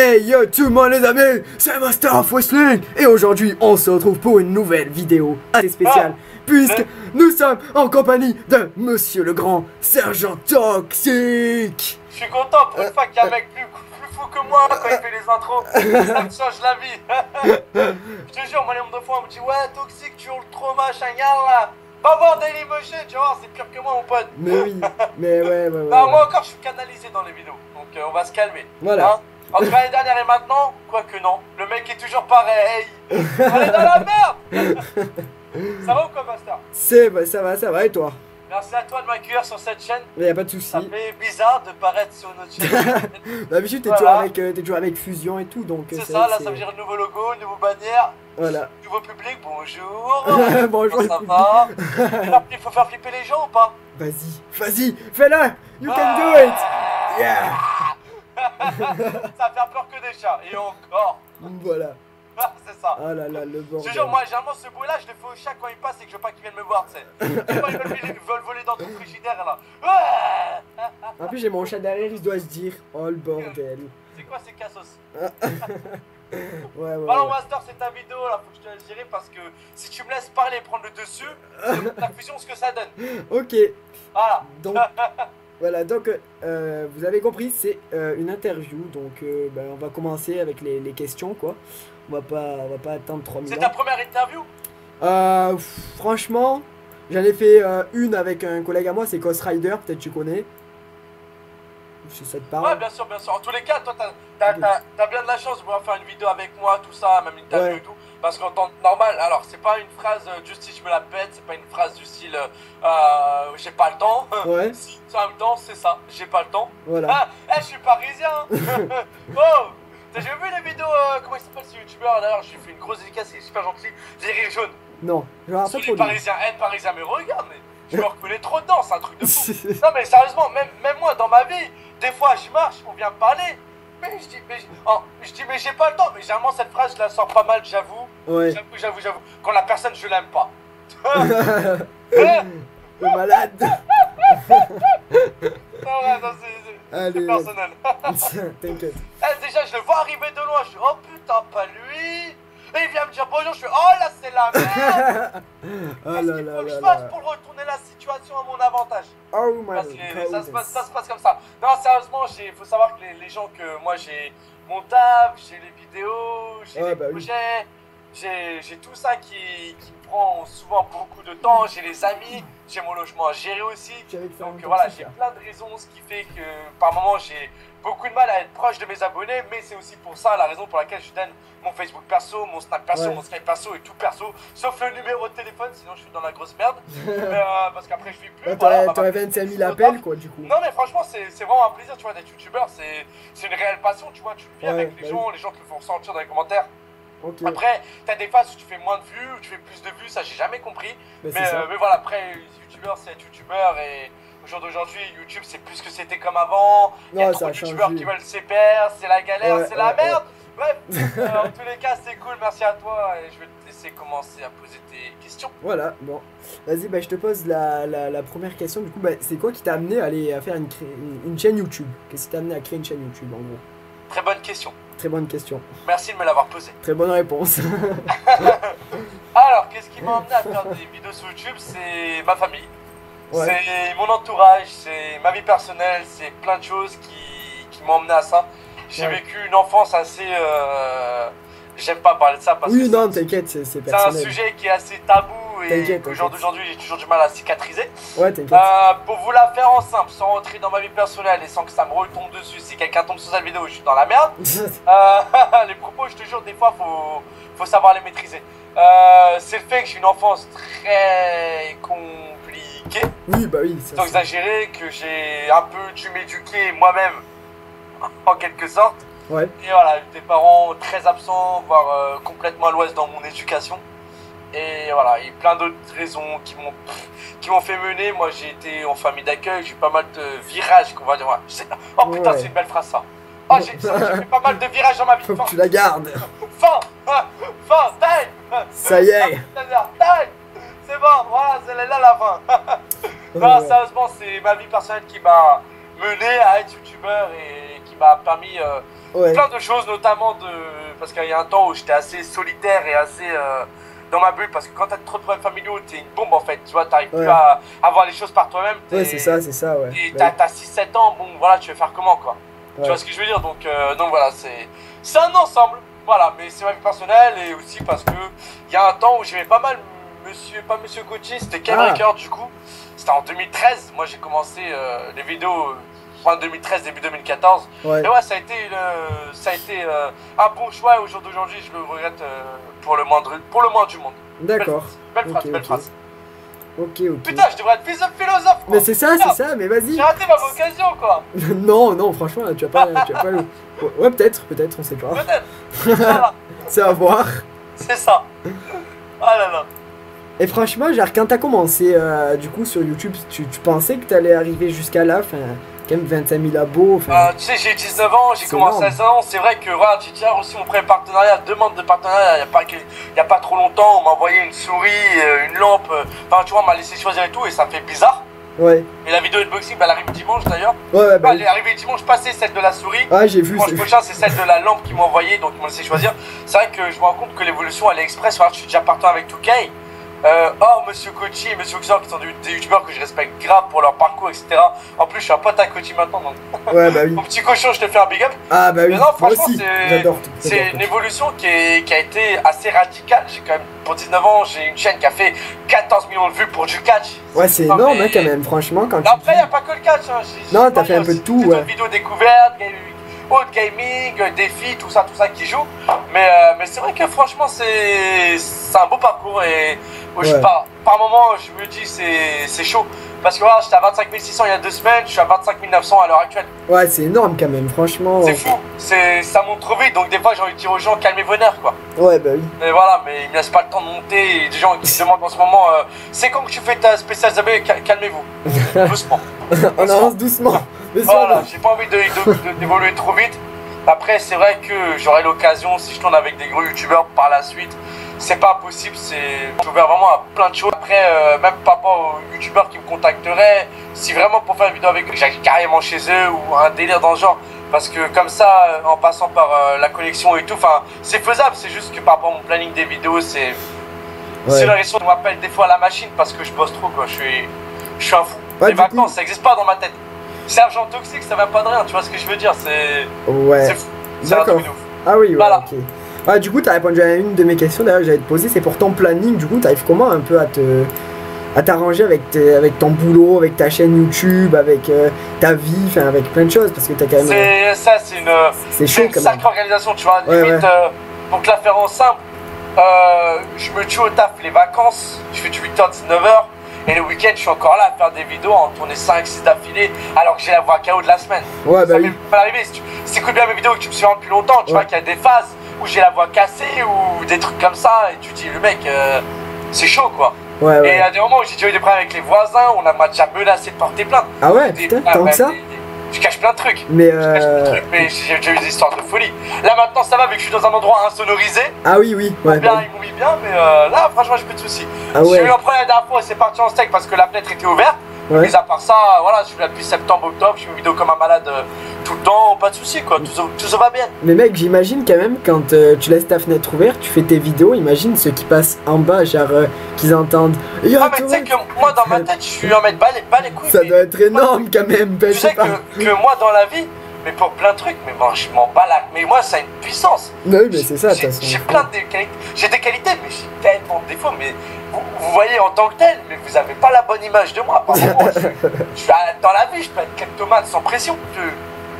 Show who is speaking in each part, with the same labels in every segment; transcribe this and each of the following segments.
Speaker 1: Hey yo tout le monde les amis, c'est Master of Wrestling et aujourd'hui on se retrouve pour une nouvelle vidéo assez spéciale puisque nous sommes en compagnie de Monsieur le Grand Sergent Toxic.
Speaker 2: Je suis content pour une fois qu'il y a un mec plus fou que moi quand il fait les intros, ça me change la vie. Je te jure, moi les nombre de fois on me dit ouais Toxic tu hurles trop machin là. Va voir Dailymotion, tu vois, c'est pire que moi mon pote.
Speaker 1: Mais oui, mais ouais.
Speaker 2: Non, moi encore je suis canalisé dans les vidéos, donc on va se calmer.
Speaker 1: Voilà.
Speaker 2: Hein, entre l'année dernière et maintenant, quoique non, le mec est toujours pareil. On est dans la merde. Ça va ou quoi Master?
Speaker 1: Ça va et toi?
Speaker 2: Merci à toi de m'accueillir sur cette chaîne.
Speaker 1: Y'a pas de soucis.
Speaker 2: Ça fait bizarre de paraître sur notre chaîne.
Speaker 1: D'habitude t'es toujours avec Fusion et tout donc...
Speaker 2: C'est ça, là ça veut dire nouveau logo, nouveau bannière.
Speaker 1: Voilà.
Speaker 2: Nouveau public, bonjour.
Speaker 1: Bonjour.
Speaker 2: Ça va? Il faut faire flipper les gens ou pas?
Speaker 1: Vas-y, fais-le. You can do it. Yeah.
Speaker 2: Ça va faire peur que des chats, et encore.
Speaker 1: Voilà.
Speaker 2: C'est ça.
Speaker 1: Oh là là, le bordel.
Speaker 2: Je te jure, moi, généralement, ce bruit-là, je le fais au chat quand il passe et que je veux pas qu'il vienne me voir, tu sais. Des fois, ils veulent voler dans ton frigidaire, là.
Speaker 1: En plus, j'ai mon chat derrière, il doit se dire, oh le bordel.
Speaker 2: C'est quoi ces cassos?
Speaker 1: Ouais.
Speaker 2: Alors, Master, c'est ta vidéo, là, faut que je te la gère parce que si tu me laisses parler et prendre le dessus, la fusion, ce que ça donne.
Speaker 1: Ok.
Speaker 2: Voilà.
Speaker 1: Donc, voilà, donc, vous avez compris, c'est une interview, donc on va commencer avec les questions, quoi. On va pas attendre 3 minutes.
Speaker 2: C'est ta première interview?
Speaker 1: Franchement, j'en ai fait une avec un collègue à moi, c'est Ghost Rider, peut-être tu connais. Si ça te parle.
Speaker 2: Ouais, bien sûr. En tous les cas, toi, t'as bien de la chance de pouvoir faire une vidéo avec moi, tout ça, même une interview et tout. Parce qu'en temps normal, alors, c'est pas une phrase juste si je me la pète, c'est pas une phrase du style j'ai pas le temps.
Speaker 1: Ouais.
Speaker 2: Si, en même temps, c'est ça, j'ai pas le temps.
Speaker 1: Voilà.
Speaker 2: Je suis parisien. Oh, t'as jamais vu les vidéos, comment il s'appelle ce youtubeur d'ailleurs, j'ai fait une grosse dédicace, il est super gentil, Zéril Jaune.
Speaker 1: Non, je me rappelle
Speaker 2: pas. Les parisiens aident parisiens, mais regarde, mais je me reconnais trop dedans, c'est un truc de fou. Non, mais sérieusement, même moi dans ma vie, des fois je marche, on vient me parler. Mais je dis, mais j'ai pas le temps. Mais généralement, cette phrase, je la sors pas mal, j'avoue.
Speaker 1: Ouais.
Speaker 2: J'avoue. Quand la personne, je l'aime pas.
Speaker 1: Le malade.
Speaker 2: Non, c'est personnel.
Speaker 1: T'inquiète.
Speaker 2: Déjà, je le vois arriver de loin. Je suis, oh putain, pas lui. Et il vient me dire bonjour. Je suis, oh là, c'est la merde. Qu'est-ce qu'il faut que je fasse pour retourner la situation à mon avantage?
Speaker 1: Oh my
Speaker 2: God. Ça se passe comme ça. Non, sérieusement, faut savoir que les gens que moi j'ai mon taf, j'ai les vidéos, j'ai les projets, j'ai tout ça qui me prend souvent beaucoup de temps. J'ai les amis, j'ai mon logement à gérer aussi. Donc voilà, j'ai plein de raisons, ce qui fait que par moment j'ai beaucoup de mal à être proche de mes abonnés, mais c'est aussi pour ça la raison pour laquelle je donne mon Facebook perso, mon Snap perso, mon Skype perso et tout perso, sauf le numéro de téléphone, sinon je suis dans la grosse merde. Parce qu'après je vis plus.
Speaker 1: T'aurais 25 000 appels quoi du coup.
Speaker 2: Non mais franchement c'est vraiment un plaisir, tu vois, d'être youtubeur, c'est une réelle passion, tu vois, tu le vis avec les gens te le font ressentir dans les commentaires. Okay. Après, t'as des phases où tu fais moins de vues, où tu fais plus de vues, ça j'ai jamais compris. Mais voilà, après, youtubeur c'est être youtubeur et au jour d'aujourd'hui, YouTube c'est plus ce que c'était comme avant. Il y a trop de youtubeurs qui veulent se perdre, c'est la galère, c'est la merde. Bref, en tous les cas, c'est cool, merci à toi et je vais te laisser commencer à poser tes questions.
Speaker 1: Voilà, bon. Vas-y, je te pose la première question. Du coup, c'est quoi qui t'a amené à faire une chaîne YouTube? Qu'est-ce qui t'a amené à créer une chaîne YouTube en gros?
Speaker 2: Très bonne question.
Speaker 1: Très bonne question.
Speaker 2: Merci de me l'avoir posée.
Speaker 1: Très bonne réponse.
Speaker 2: Alors, qu'est-ce qui m'a amené à faire des vidéos sur YouTube? C'est ma famille. Ouais. C'est mon entourage, c'est ma vie personnelle, c'est plein de choses qui m'ont amené à ça. J'ai vécu une enfance assez... J'aime pas parler de ça parce que
Speaker 1: non, t'inquiète, c'est personnel.
Speaker 2: C'est un sujet qui est assez tabou et au jour d'aujourd'hui, j'ai toujours du mal à cicatriser.
Speaker 1: Ouais, t'inquiète.
Speaker 2: Pour vous la faire en simple, sans rentrer dans ma vie personnelle et sans que ça me retombe dessus, si quelqu'un tombe sur cette vidéo, je suis dans la merde. Les propos, je te jure, des fois, faut savoir les maîtriser. C'est le fait que j'ai une enfance très compliquée.
Speaker 1: Oui.
Speaker 2: Sans exagérer, que j'ai un peu dû m'éduquer moi-même, en quelque sorte.
Speaker 1: Ouais.
Speaker 2: Et voilà, des parents très absents, voire complètement à l'ouest dans mon éducation. Et voilà, il y a plein d'autres raisons qui m'ont fait mener. Moi, j'ai été en famille d'accueil, j'ai eu pas mal de virages, qu'on va dire. Oh putain, c'est une belle phrase ça. Oh, j'ai fait pas mal de virages dans ma vie.
Speaker 1: Faut que tu la gardes.
Speaker 2: Fin, time.
Speaker 1: Ça y est.
Speaker 2: C'est bon, voilà, c'est là la fin. Non, sérieusement, c'est ma vie personnelle qui m'a mené à être youtubeur et qui m'a permis plein de choses, notamment parce qu'il y a un temps où j'étais assez solitaire et assez dans ma bulle, parce que quand t'as trop de problèmes familiaux, t'es une bombe en fait, tu vois, t'arrives plus à voir les choses par toi-même.
Speaker 1: Ouais, c'est ça, ouais.
Speaker 2: Et t'as 6-7 ans, bon voilà, tu veux faire comment quoi. Tu vois ce que je veux dire, donc voilà, c'est un ensemble, voilà, mais c'est ma vie personnelle et aussi parce que il y a un temps où j'aimais pas mal pas Monsieur Gauthier, c'était Ken Record du coup, c'était en 2013, moi j'ai commencé les vidéos fin 2013, début 2014, et ouais, ça a été un bon choix et au jour d'aujourd'hui je le regrette pour le moins du monde.
Speaker 1: D'accord.
Speaker 2: Belle phrase.
Speaker 1: Ok.
Speaker 2: Putain, je devrais être philosophe quoi.
Speaker 1: Mais c'est ça, mais vas-y.
Speaker 2: J'ai raté ma vocation quoi.
Speaker 1: non, franchement, tu as pas le... Ouais, peut-être, on sait pas.
Speaker 2: Peut-être. Voilà.
Speaker 1: C'est à voir.
Speaker 2: C'est ça. Ah là là.
Speaker 1: Et franchement, genre, quand t'as commencé du coup sur YouTube, tu pensais que t'allais arriver jusqu'à là, enfin, quand même 25 000 abos.
Speaker 2: Tu sais, j'ai 19 ans, j'ai commencé à 16 ans. C'est vrai que voilà, j'ai déjà reçu mon premier partenariat, demande de partenariat il y a pas trop longtemps. On m'a envoyé une souris, une lampe. Enfin, tu vois, on m'a laissé choisir et tout, et ça fait bizarre.
Speaker 1: Ouais.
Speaker 2: Et la vidéo unboxing, elle arrive dimanche d'ailleurs.
Speaker 1: Ouais,
Speaker 2: elle est arrivée dimanche passé, celle de la souris.
Speaker 1: Ah, j'ai vu.
Speaker 2: Dimanche prochain, c'est celle de la lampe qu'ils m'ont envoyé, donc ils m'ont laissé choisir. C'est vrai que je me rends compte que l'évolution, elle est express. Voilà, je suis déjà partant avec 2K. Monsieur Kochi et Monsieur Xor qui sont des youtubeurs que je respecte grave pour leur parcours, etc. En plus, je suis un pote à Kochi maintenant, donc.
Speaker 1: Ouais, bah oui.
Speaker 2: Mon petit cochon, je te fais un big up.
Speaker 1: Ah, bah oui.
Speaker 2: Mais non, franchement,
Speaker 1: j'adore.
Speaker 2: C'est une évolution qui a été assez radicale. J'ai quand même, pour 19 ans, j'ai une chaîne qui a fait 14 millions de vues pour du catch.
Speaker 1: Ouais, c'est énorme, hein, quand même, franchement. Quand
Speaker 2: après, il n'y a pas que le catch. Hein.
Speaker 1: Non, t'as fait un peu de tout, ouais.
Speaker 2: Vidéos découvertes, haute gaming, défis, tout ça qui joue. Mais c'est vrai que franchement, c'est un beau parcours et par moment, je me dis c'est chaud. Parce que voilà, j'étais à 25 600 il y a 2 semaines, je suis à 25 900 à l'heure actuelle.
Speaker 1: Ouais, c'est énorme quand même, franchement.
Speaker 2: C'est fou, ça monte trop vite, donc des fois j'ai envie de dire aux gens calmez vos nerfs quoi.
Speaker 1: Ouais, bah oui.
Speaker 2: Mais voilà, mais ils me laissent pas le temps de monter. Et des gens qui se demandent en ce moment, c'est quand que tu fais ta spéciale Zabé, calmez-vous. Doucement.
Speaker 1: On avance doucement.
Speaker 2: Voilà, j'ai pas envie d'évoluer trop vite. Après, c'est vrai que j'aurai l'occasion, si je tourne avec des gros youtubeurs par la suite, c'est pas impossible, je suis ouvert vraiment à plein de choses. Après, même par rapport aux youtubeurs qui me contacteraient, si vraiment pour faire une vidéo avec eux, j'aille carrément chez eux ou un délire dans le genre. Parce que comme ça, en passant par la collection et tout, enfin, c'est faisable, c'est juste que par rapport à mon planning des vidéos, c'est la raison. On m'appelle des fois à la machine parce que je bosse trop, quoi. Je suis un fou. Les vacances, ça n'existe pas dans ma tête. Sergent toxique, ça va pas de rien, tu vois ce que je veux dire, c'est fou.
Speaker 1: D'accord. Ah oui, ouais,
Speaker 2: voilà.
Speaker 1: Ok. Ah, du coup, tu as répondu à une de mes questions d'ailleurs que j'allais te poser, c'est pour ton planning. Du coup, tu arrives comment un peu à t'arranger avec ton boulot, avec ta chaîne YouTube, avec ta vie, enfin avec plein de choses, parce que tu as quand même.
Speaker 2: C'est une sacrée organisation, tu vois. Limite, pour te la faire en simple, je me tue au taf les vacances, je fais du 8h, 19h. Et le week-end, je suis encore là à faire des vidéos, à en tourner 5-6 d'affilée, alors que j'ai la voix KO de la semaine.
Speaker 1: Ouais, bah
Speaker 2: ça m'est pas arrivé. Si tu écoutes bien mes vidéos que tu me suis depuis longtemps, tu vois qu'il y a des phases où j'ai la voix cassée ou des trucs comme ça, et tu te dis, le mec, c'est chaud quoi.
Speaker 1: Ouais,
Speaker 2: et à des moments où j'ai déjà eu des problèmes avec les voisins, on m'a déjà menacé de porter plainte.
Speaker 1: Ah ouais, putain, tant que ça.
Speaker 2: Je cache plein de trucs.
Speaker 1: Mais
Speaker 2: j'ai déjà eu des histoires de folie. Là maintenant ça va vu que je suis dans un endroit insonorisé.
Speaker 1: Ah oui, ouais.
Speaker 2: Ils m'ont mis bien, mais là franchement j'ai plus de soucis. J'ai eu un problème la dernière fois et c'est parti en steak parce que la fenêtre était ouverte. Ouais. Mais à part ça, voilà, je suis là depuis septembre-octobre, je fais une vidéo comme un malade tout le temps, pas de soucis quoi, tout ça va bien.
Speaker 1: Mais mec, j'imagine quand même quand tu laisses ta fenêtre ouverte, tu fais tes vidéos, imagine ceux qui passent en bas, genre qu'ils entendent.
Speaker 2: Ah mais tu sais que moi dans ma tête, je suis en mettre bas les couilles.
Speaker 1: Ça doit être énorme quand même.
Speaker 2: Tu sais que moi dans la vie, mais pour plein de trucs, mais moi je m'en bats là. Mais moi ça a une puissance.
Speaker 1: Oui, mais c'est ça,
Speaker 2: j'ai plein de qualités. J'ai des qualités, mais j'ai tellement de défauts. Mais vous voyez en tant que tel, mais vous avez pas la bonne image de moi. Par exemple, je suis dans la vie, je peux être kleptomane sans pression.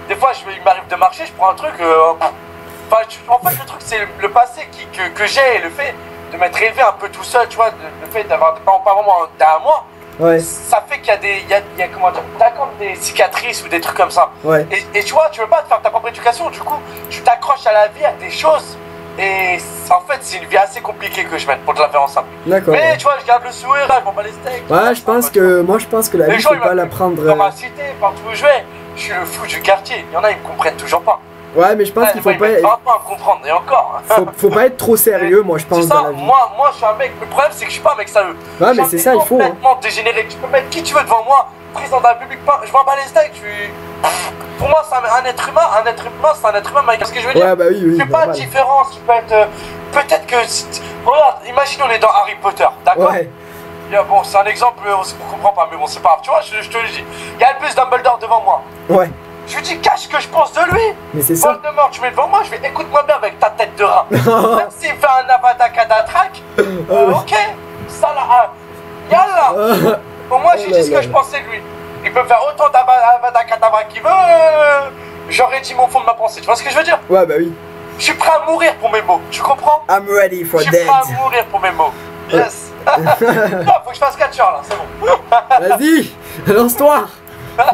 Speaker 2: Des fois, il m'arrive de marcher, je prends un truc. En fait, le truc, c'est le passé que j'ai et le fait de m'être élevé un peu tout seul, tu vois, le fait d'avoir pas vraiment derrière moi.
Speaker 1: Ouais.
Speaker 2: Ça fait qu'il y a comment dire, t'as comme des cicatrices ou des trucs comme ça.
Speaker 1: Ouais.
Speaker 2: Et tu vois, tu veux pas te faire ta propre éducation, du coup, tu t'accroches à la vie, à des choses. Et en fait, c'est une vie assez compliquée que je mène pour te la faire en simple.
Speaker 1: D'accord.
Speaker 2: Mais tu vois, je garde le sourire, je m'en bats les steaks.
Speaker 1: Ouais, je pense que la vie, faut pas la prendre.
Speaker 2: Dans ma cité, partout où je vais, je suis le fou du quartier. Il y en a, ils me comprennent toujours pas.
Speaker 1: Ouais, mais je pense qu'il faut pas.
Speaker 2: Ils pas à comprendre, et encore.
Speaker 1: Faut pas être trop sérieux, moi, je pense.
Speaker 2: C'est ça,
Speaker 1: dans la vie.
Speaker 2: moi, je suis un mec. Le problème, c'est que je suis pas un mec sérieux.
Speaker 1: Ouais, mais c'est ça, il faut.
Speaker 2: Complètement dégénéré. Tu peux mettre qui tu veux devant moi, président de la République, je m'en bats les steaks. Pour moi, c'est un être humain, c'est un être humain, Mike. Qu'est-ce que je veux dire?
Speaker 1: Ouais, bah oui, oui.
Speaker 2: C'est pas de différence, tu peux être. Peut-être que. Regarde, imagine, on est dans Harry Potter, d'accord?
Speaker 1: Ouais.
Speaker 2: Bon, c'est un exemple, on comprend pas, mais bon, c'est pas grave. Tu vois, je te le dis. Il y a Albus Dumbledore devant moi.
Speaker 1: Ouais.
Speaker 2: Je lui dis, cache ce que je pense de lui.
Speaker 1: Mais c'est ça.
Speaker 2: Voldemort, tu mets devant moi, je vais écoute-moi bien avec ta tête de rat. Même s'il fait un Avada Kedavra, ok, ça là, yallah. Au moins, j'ai dit ce que je pensais de lui. Il peut faire autant d'Avada Kedavra qu'il veut. J'aurais dit mon fond de ma pensée. Tu vois ce que je veux dire?
Speaker 1: Ouais, bah oui.
Speaker 2: Je suis prêt à mourir pour mes mots. Tu comprends?
Speaker 1: I'm ready for dead.
Speaker 2: Je suis prêt à mourir pour mes mots. Yes. Non, faut que je fasse catcheur là, c'est bon.
Speaker 1: Vas-y, lance-toi.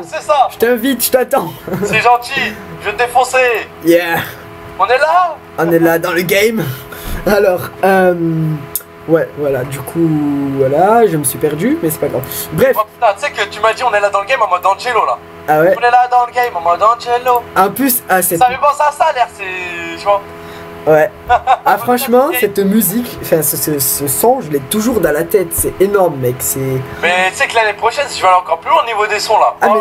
Speaker 2: C'est ça.
Speaker 1: Je t'invite, je t'attends.
Speaker 2: C'est gentil. Je vais te défoncer.
Speaker 1: Yeah.
Speaker 2: On est là?
Speaker 1: On est là dans le game. Alors, ouais, voilà, du coup, voilà, je me suis perdu, mais c'est pas grave. Bref.
Speaker 2: Oh, putain, tu sais que tu m'as dit on est là dans le game en mode Angelo là.
Speaker 1: Ah ouais.
Speaker 2: On est là dans le game en mode Angelo.
Speaker 1: En plus, c'est...
Speaker 2: Ça me pense à ça l'air, c'est... Tu vois.
Speaker 1: Ouais. Ah franchement, cette musique, enfin ce son, je l'ai toujours dans la tête, c'est énorme mec, c'est...
Speaker 2: Mais tu sais que l'année prochaine, si je vais aller encore plus loin au niveau des sons là.
Speaker 1: Ah mais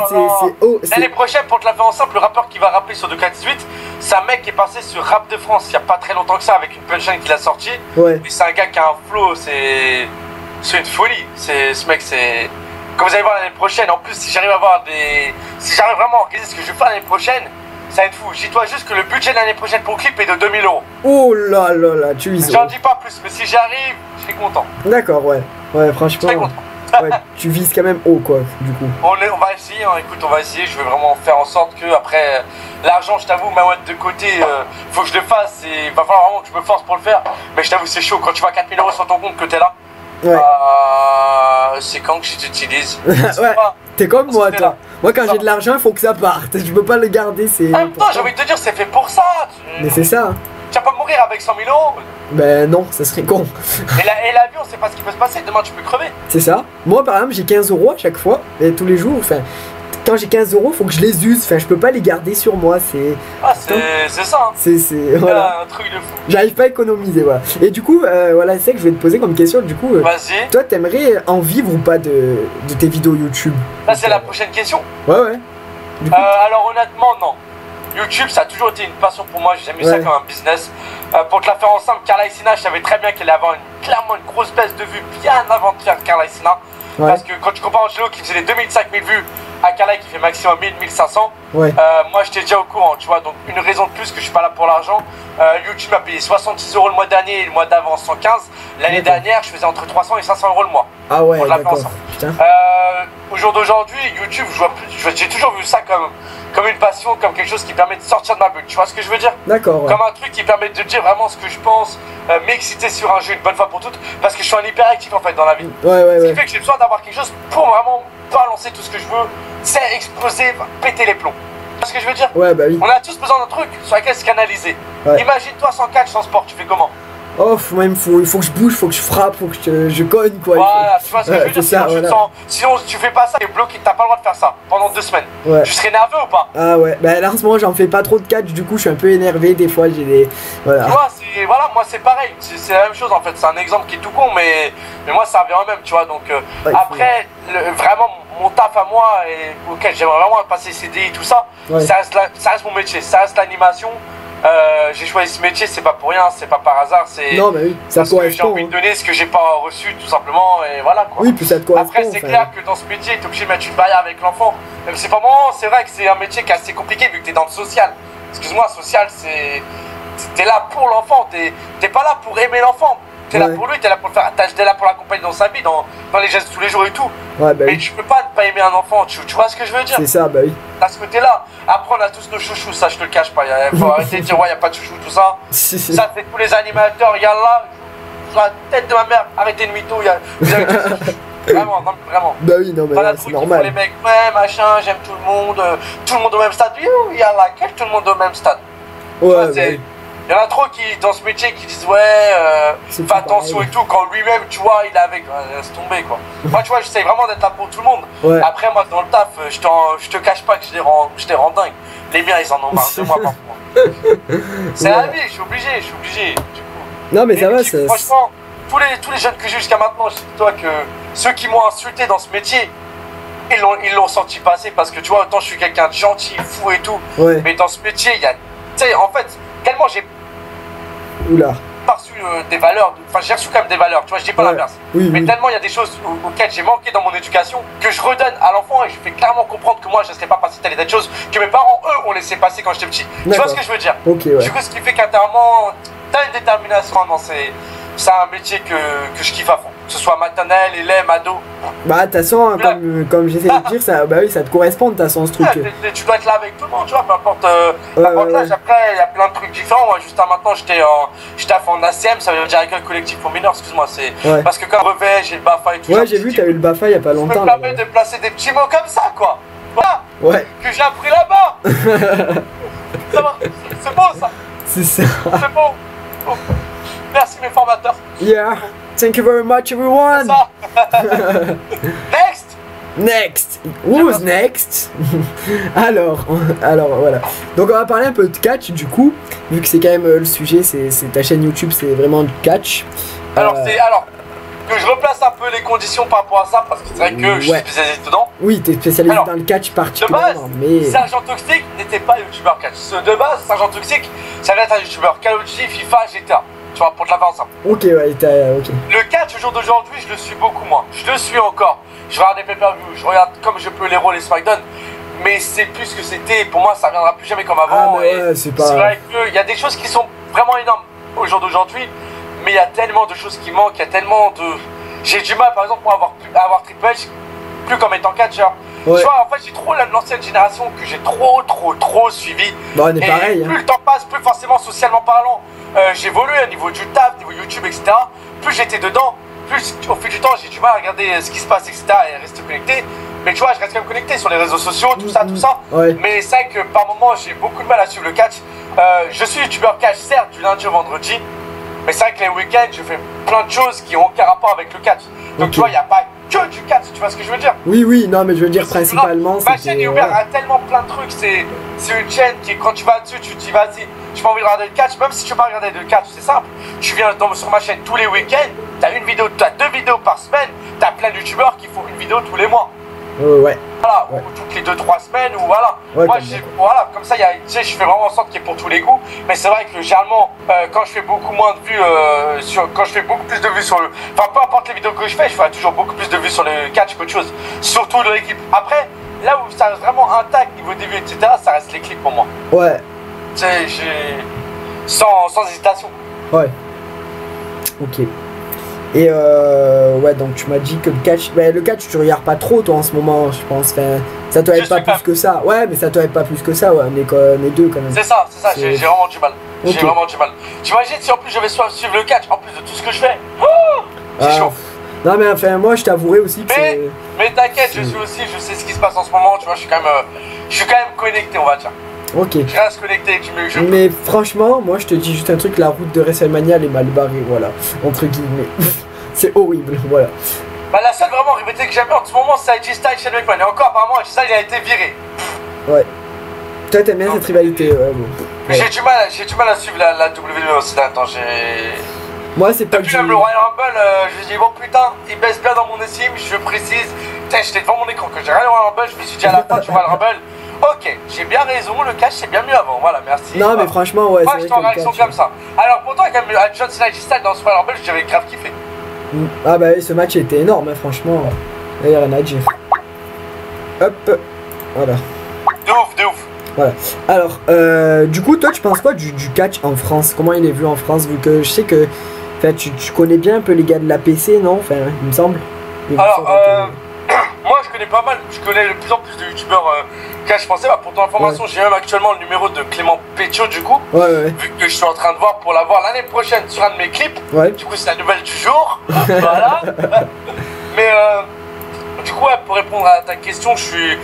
Speaker 1: c'est...
Speaker 2: L'année prochaine, pour te la faire en simple, le rappeur qui va rapper sur 2K18, c'est un mec qui est passé sur Rap de France il y a pas très longtemps que ça, avec une punchline qu'il a sorti.
Speaker 1: Ouais.
Speaker 2: Et c'est un gars qui a un flow, c'est une folie. Ce mec, c'est... Comme vous allez voir l'année prochaine, en plus si j'arrive à avoir des... Si j'arrive vraiment à organiser ce que je vais faire l'année prochaine, ça va être fou. Dis-toi juste que le budget de l'année prochaine pour le clip est de 2000 €.
Speaker 1: Oh là là là, tu vises.
Speaker 2: J'en dis pas plus, mais si j'arrive, je serai content.
Speaker 1: D'accord, ouais. Ouais, franchement.
Speaker 2: Je serai content.
Speaker 1: Ouais, tu vises quand même haut quoi, du coup.
Speaker 2: On va essayer, hein. Écoute, on va essayer. Je vais vraiment faire en sorte que après l'argent, je t'avoue, ma de côté, faut que je le fasse. Et il va falloir vraiment que je me force pour le faire. Mais je t'avoue, c'est chaud quand tu vois 4000 € sur ton compte que t'es là.
Speaker 1: Ouais.
Speaker 2: C'est quand que je t'utilise.
Speaker 1: Ouais. T'es comme moi, toi. Moi, quand j'ai de l'argent, il faut que ça parte. Je peux pas le garder, c'est.
Speaker 2: En même temps, j'ai envie de te dire, c'est fait pour ça.
Speaker 1: Mais c'est ça. Hein.
Speaker 2: Tu vas pas mourir avec 100 000 €.
Speaker 1: Ben non, ça serait con.
Speaker 2: Et l'avion, c'est pas ce qui peut se passer. Demain, tu peux crever.
Speaker 1: C'est ça. Moi, par exemple, j'ai 15 € à chaque fois, et tous les jours. Enfin, quand j'ai 15 €, faut que je les use. Enfin, je peux pas les garder sur moi. C'est.
Speaker 2: Ah, c'est ça. Hein.
Speaker 1: C'est voilà.
Speaker 2: Un truc de fou.
Speaker 1: J'arrive pas à économiser, voilà. Et du coup, voilà, c'est ça que je vais te poser comme question. Du coup,
Speaker 2: vas-y.
Speaker 1: Toi, t'aimerais en vivre ou pas de tes vidéos YouTube?
Speaker 2: Là, c'est la prochaine question.
Speaker 1: Ouais, ouais.
Speaker 2: Alors, honnêtement, non. YouTube, ça a toujours été une passion pour moi. J'ai jamais vu ça comme un business. Pour te la faire ensemble, Carla Icina, je savais très bien qu'elle allait avoir clairement une grosse baisse de vues bien avant de faire Carla Icina. Ouais. Parce que quand tu compares Angelo qui faisait les 2000-5000 vues à Carla qui fait maximum 1000-1500, ouais. Moi j'étais déjà au courant, tu vois. Donc une raison de plus que je suis pas là pour l'argent. YouTube m'a payé 66 € le mois dernier et le mois d'avant 115. L'année dernière, je faisais entre 300 et 500 € le mois.
Speaker 1: Ah ouais, d'accord.
Speaker 2: Au jour d'aujourd'hui, YouTube, j'ai toujours vu ça comme une passion, comme quelque chose qui permet de sortir de ma bulle. Tu vois ce que je veux dire? D'accord. Ouais. Comme un truc qui permet de dire vraiment ce que je pense, m'exciter sur un jeu une bonne fois pour toutes, parce que je suis un hyperactif en fait dans la vie. Ce qui fait que j'ai besoin d'avoir quelque chose pour vraiment balancer tout ce que je veux, c'est exploser, péter les plombs. Tu vois ce que je veux dire? Ouais, bah oui. On a tous besoin d'un truc sur lequel se canaliser. Ouais. Imagine-toi sans catch, sans sport, tu fais comment? Oh, moi, il faut que je bouge, faut que je frappe, faut que je cogne quoi. Voilà, tu vois ce que je veux dire, ça, sinon tu fais pas ça, t'es bloqué, t'as pas le droit de faire ça pendant 2 semaines. Ouais. Tu serais nerveux ou pas? Ah ouais, bah là en ce moment j'en fais pas trop de catch, du coup je suis un peu énervé, des fois j'ai des... Voilà. Tu vois, moi c'est pareil, c'est la même chose en fait, c'est un exemple qui est tout con, mais moi ça revient au même, tu vois, donc après, vraiment mon taf à moi, et auquel j'aimerais vraiment passer CDI, tout ça, ça reste mon métier, ça reste l'animation. J'ai choisi ce métier, c'est pas pour rien, c'est pas par hasard, c'est parce que j'ai envie de donner ce que j'ai pas reçu tout simplement et voilà quoi. Oui, puis ça te correspond. Après c'est clair que dans ce métier t'es obligé de mettre une barrière avec l'enfant. Même si c'est pas bon, c'est vrai que c'est un métier qui est assez compliqué vu que t'es dans le social. Excuse-moi, social c'est... T'es là pour l'enfant, t'es pas là pour aimer l'enfant. T'es là pour lui, t'es là pour le faire, t'es là pour l'accompagner dans sa vie, dans les gestes de tous les jours et tout. Ouais, bah mais tu peux pas ne pas aimer un enfant, tu vois ce que je veux dire? C'est ça, bah oui. À ce côté-là, après on a tous nos chouchous, ça je te le cache pas, faut arrêter de dire ouais y'a pas de chouchou, tout ça. Ça c'est tous les animateurs, y'a là, la tête de ma mère, arrêtez de mytho, vous avez tous vraiment, non vraiment. Bah oui, non mais là, c'est normal. Les mecs, ouais machin, j'aime tout le monde au même stade, y'a là, quel tout le monde au même stade. Ouais, il y en a trop qui, dans ce métier, qui disent ouais, fais attention et tout, quand lui-même, tu vois, il est avec, laisse tomber quoi. Moi, tu vois, j'essaye vraiment d'être là pour tout le monde. Ouais. Après, moi, dans le taf, je te cache pas que je les rends dingues. Les miens, ils en ont marre de moi parfois. C'est la vie, je suis obligé, du coup. Non, mais ça va, ça. Franchement, tous les jeunes que j'ai jusqu'à maintenant, je dis toi que ceux qui m'ont insulté dans ce métier, ils l'ont senti passer parce que tu vois, autant je suis quelqu'un de gentil, fou et tout, mais dans ce métier, il y a, tu sais, en fait, tellement j'ai pas reçu des valeurs, enfin j'ai reçu quand même des valeurs, tu vois, je dis pas l'inverse, mais tellement il y a des choses auxquelles j'ai manqué dans mon éducation que je redonne à l'enfant et je fais clairement comprendre que moi je ne serais pas passé telle et telle chose que mes parents eux ont laissé passer quand j'étais petit. Tu vois ce que je veux dire? Du coup, ce qui fait qu'intérieurement, t'as une détermination, c'est un métier que je kiffe à fond. Que ce soit maternelle, élève, ado.
Speaker 1: Bah, de toute façon, comme j'essaie de dire, ça, bah oui, ça te correspond de toute façon ce truc.
Speaker 2: Tu dois être là avec tout le monde, tu vois, peu importe l'âge. Après, il y a plein de trucs différents. Moi, juste maintenant, j'étais en ACM, ça veut dire accueil collectif pour mineurs, excuse-moi. Parce que quand brevet, j'ai le BAFA et tout.
Speaker 1: Ouais, j'ai vu, t'as eu le BAFA il y a pas longtemps.
Speaker 2: Ça me permet de placer des petits mots comme ça, quoi. Voilà. Que j'ai appris là-bas. Ça va, c'est beau, ça.
Speaker 1: C'est ça.
Speaker 2: C'est beau. Oh. Merci mes formateurs.
Speaker 1: Yeah, thank you very much everyone. Next. Who's next? alors voilà. Donc on va parler un peu de catch du coup, vu que c'est quand même le sujet, c'est ta chaîne YouTube, c'est vraiment du catch.
Speaker 2: Alors que je replace un peu les conditions par rapport à ça, parce que c'est vrai que je suis spécialisé dedans.
Speaker 1: Oui, t'es spécialisé dans le catch particulièrement,
Speaker 2: mais... Sergent Toxic n'était pas youtubeur catch. De base, Sergent Toxic, ça va être un youtubeur Call of Duty, FIFA, GTA. Tu vois, pour te l'avoir ensemble.
Speaker 1: Ok, ouais, ok.
Speaker 2: Le catch, au jour d'aujourd'hui, je le suis beaucoup moins. Je le suis encore. Je regarde des pay-per-view, je regarde comme je peux les Raw, les SmackDown. Mais c'est plus ce que c'était. Pour moi, ça reviendra plus jamais comme avant.
Speaker 1: C'est pas...
Speaker 2: vrai qu'il y a des choses qui sont vraiment énormes au jour d'aujourd'hui. Mais il y a tellement de choses qui manquent. Il y a tellement de... J'ai du mal, par exemple, pour avoir Triple H, plus comme étant catcheur. Tu vois, en fait, j'ai trop l'ancienne génération que j'ai trop suivi.
Speaker 1: Bon, on est pareil.
Speaker 2: Plus le temps passe, plus forcément socialement parlant, j'évolue au niveau du taf, niveau YouTube, etc. Plus j'étais dedans, plus au fil du temps, j'ai du mal à regarder ce qui se passe, etc. et rester connecté. Mais tu vois, je reste quand même connecté sur les réseaux sociaux, tout ça. Mais c'est vrai que par moments, j'ai beaucoup de mal à suivre le catch. Je suis youtubeur catch, certes, du lundi au vendredi. Mais c'est vrai que les week-ends, je fais plein de choses qui n'ont aucun rapport avec le catch. Donc tu vois, il n'y a pas que du catch, tu vois ce que je veux dire?
Speaker 1: Oui, non, mais je veux dire principalement.
Speaker 2: Ma chaîne est ouverte à tellement plein de trucs. C'est une chaîne qui, quand tu vas dessus, tu te dis, vas-y, j'ai pas envie de regarder le catch. Même si tu veux pas regarder le catch, c'est simple. Tu viens sur ma chaîne tous les week-ends, t'as 2 vidéos par semaine, t'as plein de youtubeurs qui font une vidéo tous les mois. Voilà, ou toutes les 2-3 semaines, ou voilà. Moi, voilà, comme ça, tu sais, je fais vraiment en sorte qu'il y ait pour tous les goûts. Mais c'est vrai que généralement, quand je fais beaucoup moins de vues, quand je fais beaucoup plus de vues sur le. Enfin, peu importe les vidéos que je ferai toujours beaucoup plus de vues sur le catch qu'autre chose. Surtout de l'équipe. Après, là où ça reste vraiment intact niveau des vues, etc., ça reste les clips pour moi.
Speaker 1: Ouais.
Speaker 2: Tu sais, sans hésitation.
Speaker 1: Ouais. Ok. Et donc tu m'as dit que le catch tu regardes pas trop toi en ce moment, je pense. Enfin, ça doit être pas plus que ça. Ouais, mais ça doit être pas plus que ça, ouais. On est deux quand même.
Speaker 2: C'est ça, j'ai vraiment du mal. J'ai vraiment du mal. T'imagines si en plus je vais suivre le catch, en plus de tout ce que je fais. C'est chaud.
Speaker 1: Non mais enfin moi je t'avouerai aussi que
Speaker 2: mais t'inquiète, je sais ce qui se passe en ce moment, tu vois, je suis quand même connecté, on va dire.
Speaker 1: Ok.
Speaker 2: Je reste connecté du mieux que je peux.
Speaker 1: Mais franchement, moi je te dis juste un truc, la route de WrestleMania elle est mal barrée, voilà. Entre guillemets. C'est horrible, voilà.
Speaker 2: Bah la seule vraiment rivalité que j'aime en ce moment c'est AJ Styles chez McMahon. Et encore apparemment AJ Styles il a été viré.
Speaker 1: Ouais. Toi t'aimes bien cette rivalité, ouais. Bon.
Speaker 2: J'ai du mal à suivre la WWE aussi d'un temps.
Speaker 1: Moi c'est pas
Speaker 2: depuis même le Royal Rumble, je me dis bon putain, il baisse bien dans mon estime, je précise. Putain, j'étais devant mon écran, que j'ai regardé le Royal Rumble, je me suis dit à la fin du Royal Rumble. Ok, j'ai bien raison, le catch c'est bien mieux avant, voilà, merci.
Speaker 1: Non mais franchement, ouais,
Speaker 2: moi, c'est vrai que réaction comme ça. Alors pourtant, quand même, à John Cena et Styles dans ce Royal Rumble, j'avais grave kiffé.
Speaker 1: Ah bah ce match était énorme, hein, franchement. Il n'y a rien à dire. Hop, voilà.
Speaker 2: De ouf.
Speaker 1: Voilà. Alors, du coup, toi, tu penses quoi du catch en France? Comment il est vu en France, vu que je sais que tu connais bien un peu les gars de la PC, non? Enfin, il me semble.
Speaker 2: Alors, moi, je connais pas mal. Je connais de plus en plus de youtubeurs catch français. Bah, pour ton information, j'ai même actuellement le numéro de Clément Pétiot, du coup. Vu que je suis en train de voir pour l'avoir l'année prochaine sur un de mes clips. Du coup, c'est la nouvelle du jour. Voilà. Mais du coup, pour répondre à ta question, je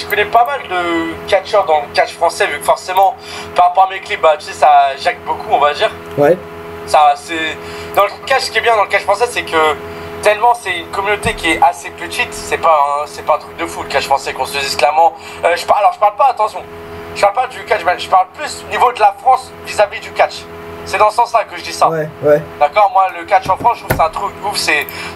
Speaker 2: connais pas mal de catcheurs dans le catch français, vu que forcément, par rapport à mes clips, bah, tu sais, ça jacque beaucoup, on va dire. Ça, c'est... Dans le catch, ce qui est bien dans le catch français, c'est que tellement c'est une communauté qui est assez petite, c'est pas un truc de fou, le catch français, qu'on se dise clairement. Je parle pas, attention, je parle pas du catch, je parle plus au niveau de la France vis-à-vis du catch. C'est dans ce sens-là que je dis ça.
Speaker 1: Ouais, ouais.
Speaker 2: D'accord, moi le catch en France, je trouve que c'est un truc ouf,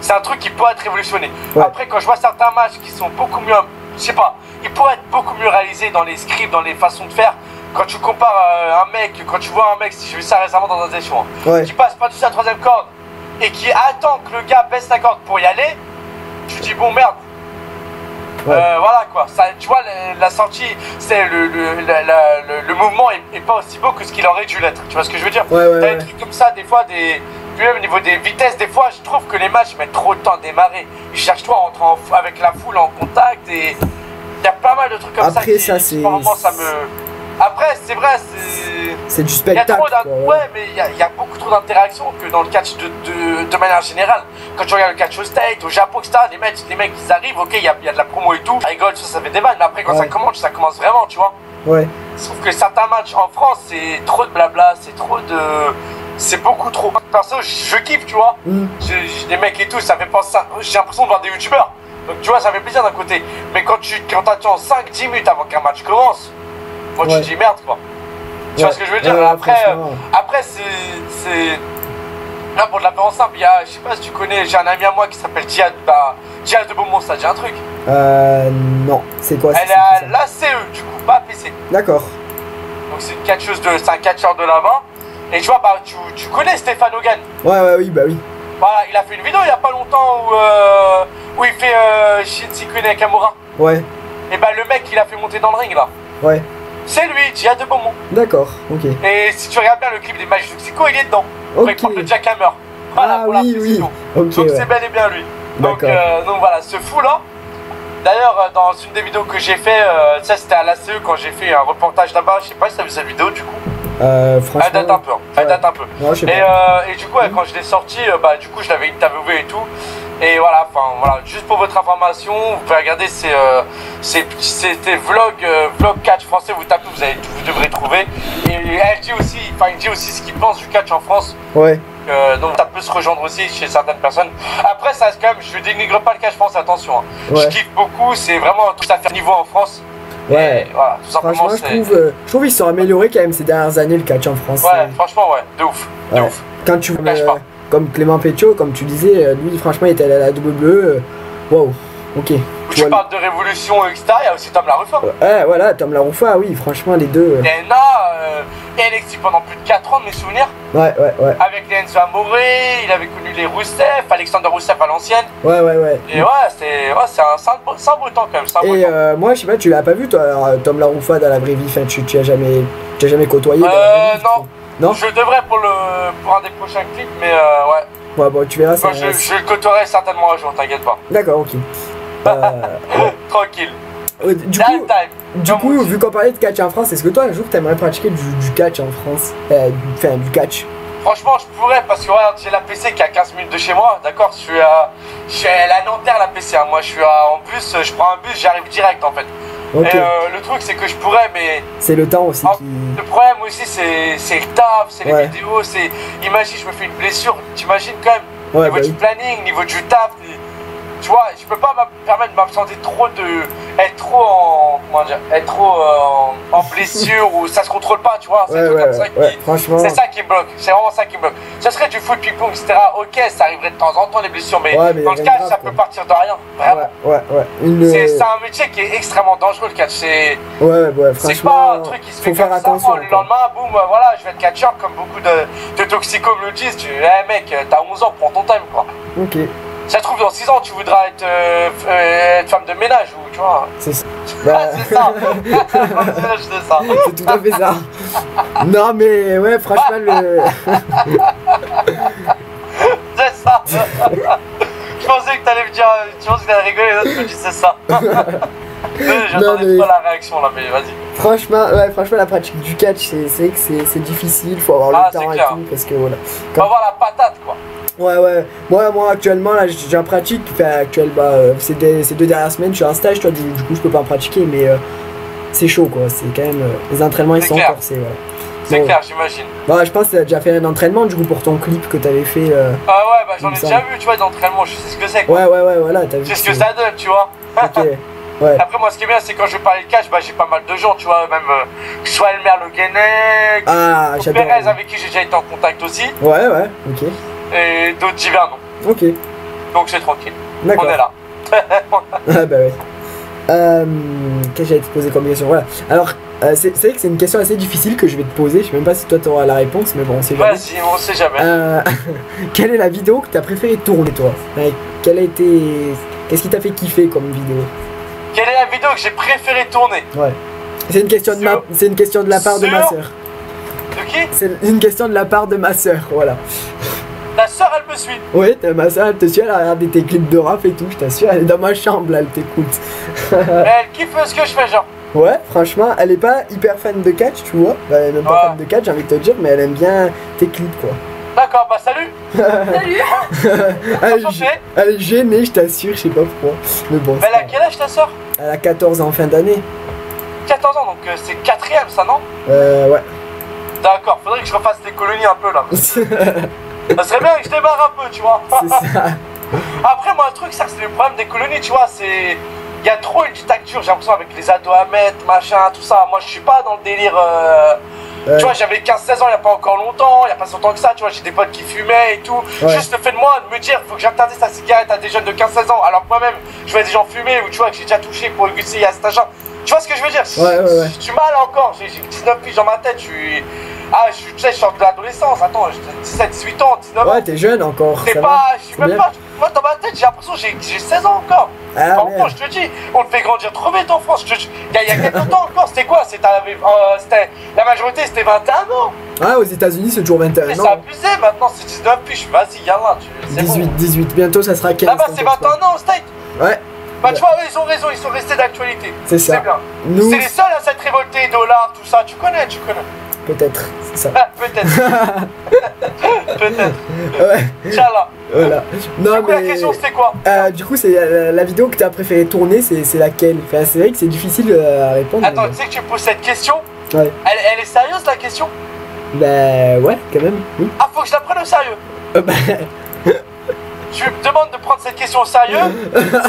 Speaker 2: c'est un truc qui peut être révolutionné.
Speaker 1: Ouais.
Speaker 2: Après, quand je vois certains matchs qui sont beaucoup mieux, je sais pas, ils pourraient être beaucoup mieux réalisés dans les scripts, dans les façons de faire. Quand tu compares un mec, quand tu vois un mec, si j'ai vu ça récemment dans un session,
Speaker 1: ouais.
Speaker 2: qui passe pas du tout à la troisième corde et qui attend que le gars baisse la corde pour y aller, tu dis bon merde. Ouais. Voilà quoi, ça, tu vois la sortie, c'est le mouvement est pas aussi beau que ce qu'il aurait dû l'être. Tu vois ce que je veux dire?
Speaker 1: Ouais, ouais,
Speaker 2: t'as des trucs comme ça, des fois même au niveau des vitesses, des fois je trouve que les matchs mettent trop de temps à démarrer. Ils cherchent toi à rentrer avec la foule en contact et il y a pas mal de trucs comme
Speaker 1: après,
Speaker 2: ça. Après c'est vrai,
Speaker 1: c'est du spectacle.
Speaker 2: Ouais, mais il y a beaucoup trop d'interactions que dans le catch de manière générale. Quand tu regardes le catch au State, au Japon, etc., les mecs ils arrivent, ok, il y a de la promo et tout, ça rigole, ça fait des vannes, mais après quand ça commence vraiment, tu vois.
Speaker 1: Ouais.
Speaker 2: Je trouve que certains matchs en France, c'est trop de blabla, c'est beaucoup trop. Perso, je kiffe, tu vois. Les mecs et tout, ça fait penser. J'ai l'impression de voir des youtubeurs. Donc tu vois, ça fait plaisir d'un côté. Mais quand t'attends 5-10 minutes avant qu'un match commence, moi tu te dis merde quoi. Tu vois ce que je veux dire? Après c'est. Là pour de la en simple, il y a, je sais pas si tu connais, j'ai un ami à moi qui s'appelle Diaz de Beaumont, ça dit un truc?
Speaker 1: Non, c'est quoi?
Speaker 2: Elle est à l'ACE du coup, pas à PC.
Speaker 1: D'accord.
Speaker 2: Donc c'est un catcheur de là-bas. Et tu vois, bah tu connais Stéphane Hogan?
Speaker 1: Ouais, oui, bah oui.
Speaker 2: Voilà, il a fait une vidéo il y a pas longtemps où il fait Shinsekai Nakamura.
Speaker 1: Ouais.
Speaker 2: Et bah le mec il a fait monter dans le ring là.
Speaker 1: Ouais.
Speaker 2: C'est lui, Diaz de Beaumont.
Speaker 1: D'accord, ok.
Speaker 2: Et si tu regardes bien le clip des matchs de Mexico, il est dedans.
Speaker 1: Ok.
Speaker 2: Il porte le jackhammer. Voilà, pour
Speaker 1: oui, oui.
Speaker 2: Okay, donc c'est bel et bien lui. Donc voilà, ce fou là. D'ailleurs, dans une des vidéos que j'ai fait, ça c'était à l'ACE quand j'ai fait un reportage là-bas. Je sais pas si t'as vu cette vidéo du coup.
Speaker 1: Franchement.
Speaker 2: Elle date un peu. Elle date un peu.
Speaker 1: Non, je sais pas.
Speaker 2: Et du coup, quand je l'ai sorti, bah du coup je l'avais interviewé et tout. Et voilà, enfin voilà, juste pour votre information, vous pouvez regarder, c'était vlog catch français, vous tapez, vous devrez trouver. Et elle dit aussi, il dit aussi ce qu'il pense du catch en France.
Speaker 1: Ouais.
Speaker 2: Donc ça peut se rejoindre aussi chez certaines personnes. Après ça quand même, je dénigre pas le catch français, attention. Hein.
Speaker 1: Ouais.
Speaker 2: Je kiffe beaucoup, c'est vraiment tout à fait niveau en France.
Speaker 1: Ouais.
Speaker 2: Et voilà, tout simplement.
Speaker 1: Franchement, je trouve qu'ils se sont améliorés quand même ces dernières années le catch en France.
Speaker 2: Ouais, franchement ouais, de ouf. De ouf.
Speaker 1: Quand tu comme Clément Pétiot, comme tu disais, lui franchement il était allé à la WWE. Wow, ok.
Speaker 2: Tu parles de révolution, etc. Il y a aussi Tom Larufa.
Speaker 1: Ouais, voilà, Tom Larufa, oui, franchement les deux.
Speaker 2: TNA, NXT pendant plus de 4 ans de mes souvenirs.
Speaker 1: Ouais.
Speaker 2: Avec les Enzo Amore, il avait connu les Rousseff, Alexander Rousseff à l'ancienne.
Speaker 1: Ouais.
Speaker 2: Et c'est un beau temps quand même.
Speaker 1: Et moi, je sais pas, tu l'as pas vu toi, Tom Larufa dans la vraie vie, enfin, tu as jamais côtoyé dans la vraie vie,
Speaker 2: non. Non, je devrais pour un des prochains clips, mais ouais.
Speaker 1: Ouais, bon, tu verras ça.
Speaker 2: Je le côtoierai certainement un jour, t'inquiète pas.
Speaker 1: D'accord, ok.
Speaker 2: Tranquille.
Speaker 1: Du coup, vu qu'on parlait de catch en France, est-ce que toi un jour t'aimerais pratiquer du catch en France? Enfin, du catch.
Speaker 2: Franchement, je pourrais parce que regarde, j'ai la PC qui est à 15 minutes de chez moi, d'accord? Je suis à la Nanterre, la PC. Hein. Moi, je suis en bus, je prends un bus, j'arrive direct en fait. Okay. Et le truc, c'est que je pourrais, mais.
Speaker 1: C'est le temps aussi qui.
Speaker 2: Le problème aussi, c'est le taf, c'est les vidéos, c'est. Imagine, je me fais une blessure, t'imagines quand même. Niveau du planning, niveau du taf. Tu vois, je peux pas me permettre de m'absenter trop être trop en blessure ou ça se contrôle pas, tu vois. C'est ça qui me bloque, c'est vraiment ça qui me bloque. Ce serait du foot, ping-pong, etc. Ok, ça arriverait de temps en temps les blessures, mais dans le catch, ça peut partir de rien, vraiment. C'est un métier qui est extrêmement dangereux, le catch. C'est pas un truc qui se fait comme ça. Le lendemain, boum, voilà, je vais être catcheur comme beaucoup de toxicos me le disent. Tu mec, t'as 11 ans, prends ton time, quoi.
Speaker 1: Ok.
Speaker 2: Ça se trouve, dans 6 ans, tu voudras être femme de ménage ou tu vois.
Speaker 1: C'est ça.
Speaker 2: C'est ça. C'est ça.
Speaker 1: C'est tout à fait ça. Non, mais ouais, franchement,
Speaker 2: C'est ça. Je pensais que t'allais me dire. Tu pensais que t'allais rigoler, là, tu me dis c'est ça. J'attendais pas la réaction là, mais vas-y.
Speaker 1: Franchement, la pratique du catch, c'est que c'est difficile, faut avoir le temps et tout, parce que voilà.
Speaker 2: Faut avoir la patate, quoi.
Speaker 1: Ouais. Moi actuellement là j'en pratique, ces 2 dernières semaines je suis en stage, toi, du coup je peux pas en pratiquer, mais c'est chaud quoi, c'est quand même, les entraînements ils sont corsés, voilà.
Speaker 2: C'est clair, j'imagine.
Speaker 1: Bah je pense que t'as déjà fait un entraînement du coup pour ton clip que t'avais fait.
Speaker 2: J'en ai déjà vu, tu vois, d'entraînement, je sais ce que c'est quoi.
Speaker 1: Ouais, voilà, t'as vu.
Speaker 2: Je sais ce que ça donne, tu vois.
Speaker 1: Ok. Ouais.
Speaker 2: Après, moi, ce qui est bien, c'est quand je parle de catch, bah, j'ai pas mal de gens, tu vois, même que ce soit Elmer Le Guenec, Perez avec qui j'ai déjà été en contact aussi.
Speaker 1: Ouais, ouais, ok.
Speaker 2: Et d'autres divers non.
Speaker 1: Ok.
Speaker 2: Donc c'est tranquille.
Speaker 1: D'accord.
Speaker 2: On est là.
Speaker 1: Ah bah ouais. Qu'est-ce que j'allais te poser comme question? Voilà. Alors, c'est vrai que c'est une question assez difficile que je vais te poser. Je sais même pas si toi tu auras la réponse, mais bon, on sait jamais.
Speaker 2: Vas-y, on sait jamais.
Speaker 1: Quelle est la vidéo que tu as préféré tourner, toi? Quelle a été. Qu'est-ce qui t'a fait kiffer comme vidéo?
Speaker 2: Quelle est la vidéo que j'ai préféré tourner?
Speaker 1: Ouais. C'est une question c'est une question de la part de ma soeur.
Speaker 2: De qui?
Speaker 1: C'est une question de la part de ma soeur, voilà.
Speaker 2: Ta soeur, elle me suit.
Speaker 1: Oui, ma soeur, elle te suit, elle a regardé tes clips de rap et tout, je t'assure, elle est dans ma chambre là, elle t'écoute.
Speaker 2: Elle kiffe ce que je fais, genre.
Speaker 1: Ouais, franchement, elle est pas hyper fan de catch, tu vois. Bah, elle est même pas fan de catch, j'ai envie de te dire, mais elle aime bien tes clips, quoi.
Speaker 2: D'accord, bah salut.
Speaker 1: Salut. Elle est gênée, je t'assure, je sais pas pourquoi. Mais bon.
Speaker 2: Mais elle a quel âge ta soeur?
Speaker 1: Elle a 14 ans en fin d'année.
Speaker 2: 14 ans, donc c'est 4ème ça, non?
Speaker 1: Ouais.
Speaker 2: D'accord, faudrait que je refasse les colonies un peu là. Ça serait bien que je démarre un peu, tu vois.
Speaker 1: C'est ça.
Speaker 2: Après, moi, le truc, c'est le problème des colonies, tu vois, c'est. Il y a trop une dictature, j'ai l'impression, avec les ados à mettre, machin, tout ça. Moi, je suis pas dans le délire. Tu vois, j'avais 15-16 ans il y a pas encore longtemps, il y a pas si longtemps que ça, tu vois, j'ai des potes qui fumaient et tout. Ouais. Juste le fait de moi de me dire, faut que j'interdise la cigarette à des jeunes de 15-16 ans, alors que moi-même, je vois des gens fumer ou tu vois, que j'ai déjà touché pour égusser à cet âge. Tu vois ce que je veux dire?
Speaker 1: Ouais.
Speaker 2: Je suis mal encore, j'ai 19 piges dans ma tête, tu sais, je sors de l'adolescence, attends, j'ai 17, 18 ans, 19 ans.
Speaker 1: Ouais, t'es jeune encore.
Speaker 2: C'est pas, je suis même pas, moi dans ma tête, j'ai l'impression que j'ai 16 ans encore.
Speaker 1: Ah,
Speaker 2: je te dis, on le fait grandir trop vite en France. Il y a quelques temps encore, c'était quoi? La majorité, c'était 21 ans.
Speaker 1: Ah, aux États-Unis, c'est toujours 21 ans.
Speaker 2: Mais c'est abusé, maintenant c'est 19 piges, vas-y, yallah.
Speaker 1: 18, bientôt ça sera 15.
Speaker 2: Là-bas, c'est 21 ans au State.
Speaker 1: Ouais.
Speaker 2: Bah, tu vois, ils ont raison, ils sont restés d'actualité.
Speaker 1: C'est ça.
Speaker 2: C'est bien. C'est les seuls à s'être révoltés, dollars, tout ça, tu connais.
Speaker 1: Peut-être, c'est ça.
Speaker 2: Peut-être. Peut-être.
Speaker 1: Ouais.
Speaker 2: Inch'Allah.
Speaker 1: Voilà. Non,
Speaker 2: mais. La question, c'était quoi?
Speaker 1: Du coup, c'est la vidéo que tu as préféré tourner, c'est laquelle? Enfin, c'est vrai que c'est difficile à répondre.
Speaker 2: Attends, tu sais que tu me poses cette question?
Speaker 1: Ouais.
Speaker 2: Elle est sérieuse, la question?
Speaker 1: Bah, ouais, quand même. Oui.
Speaker 2: Ah, faut que je la prenne au sérieux?
Speaker 1: Bah.
Speaker 2: Je me demande de prendre cette question au sérieux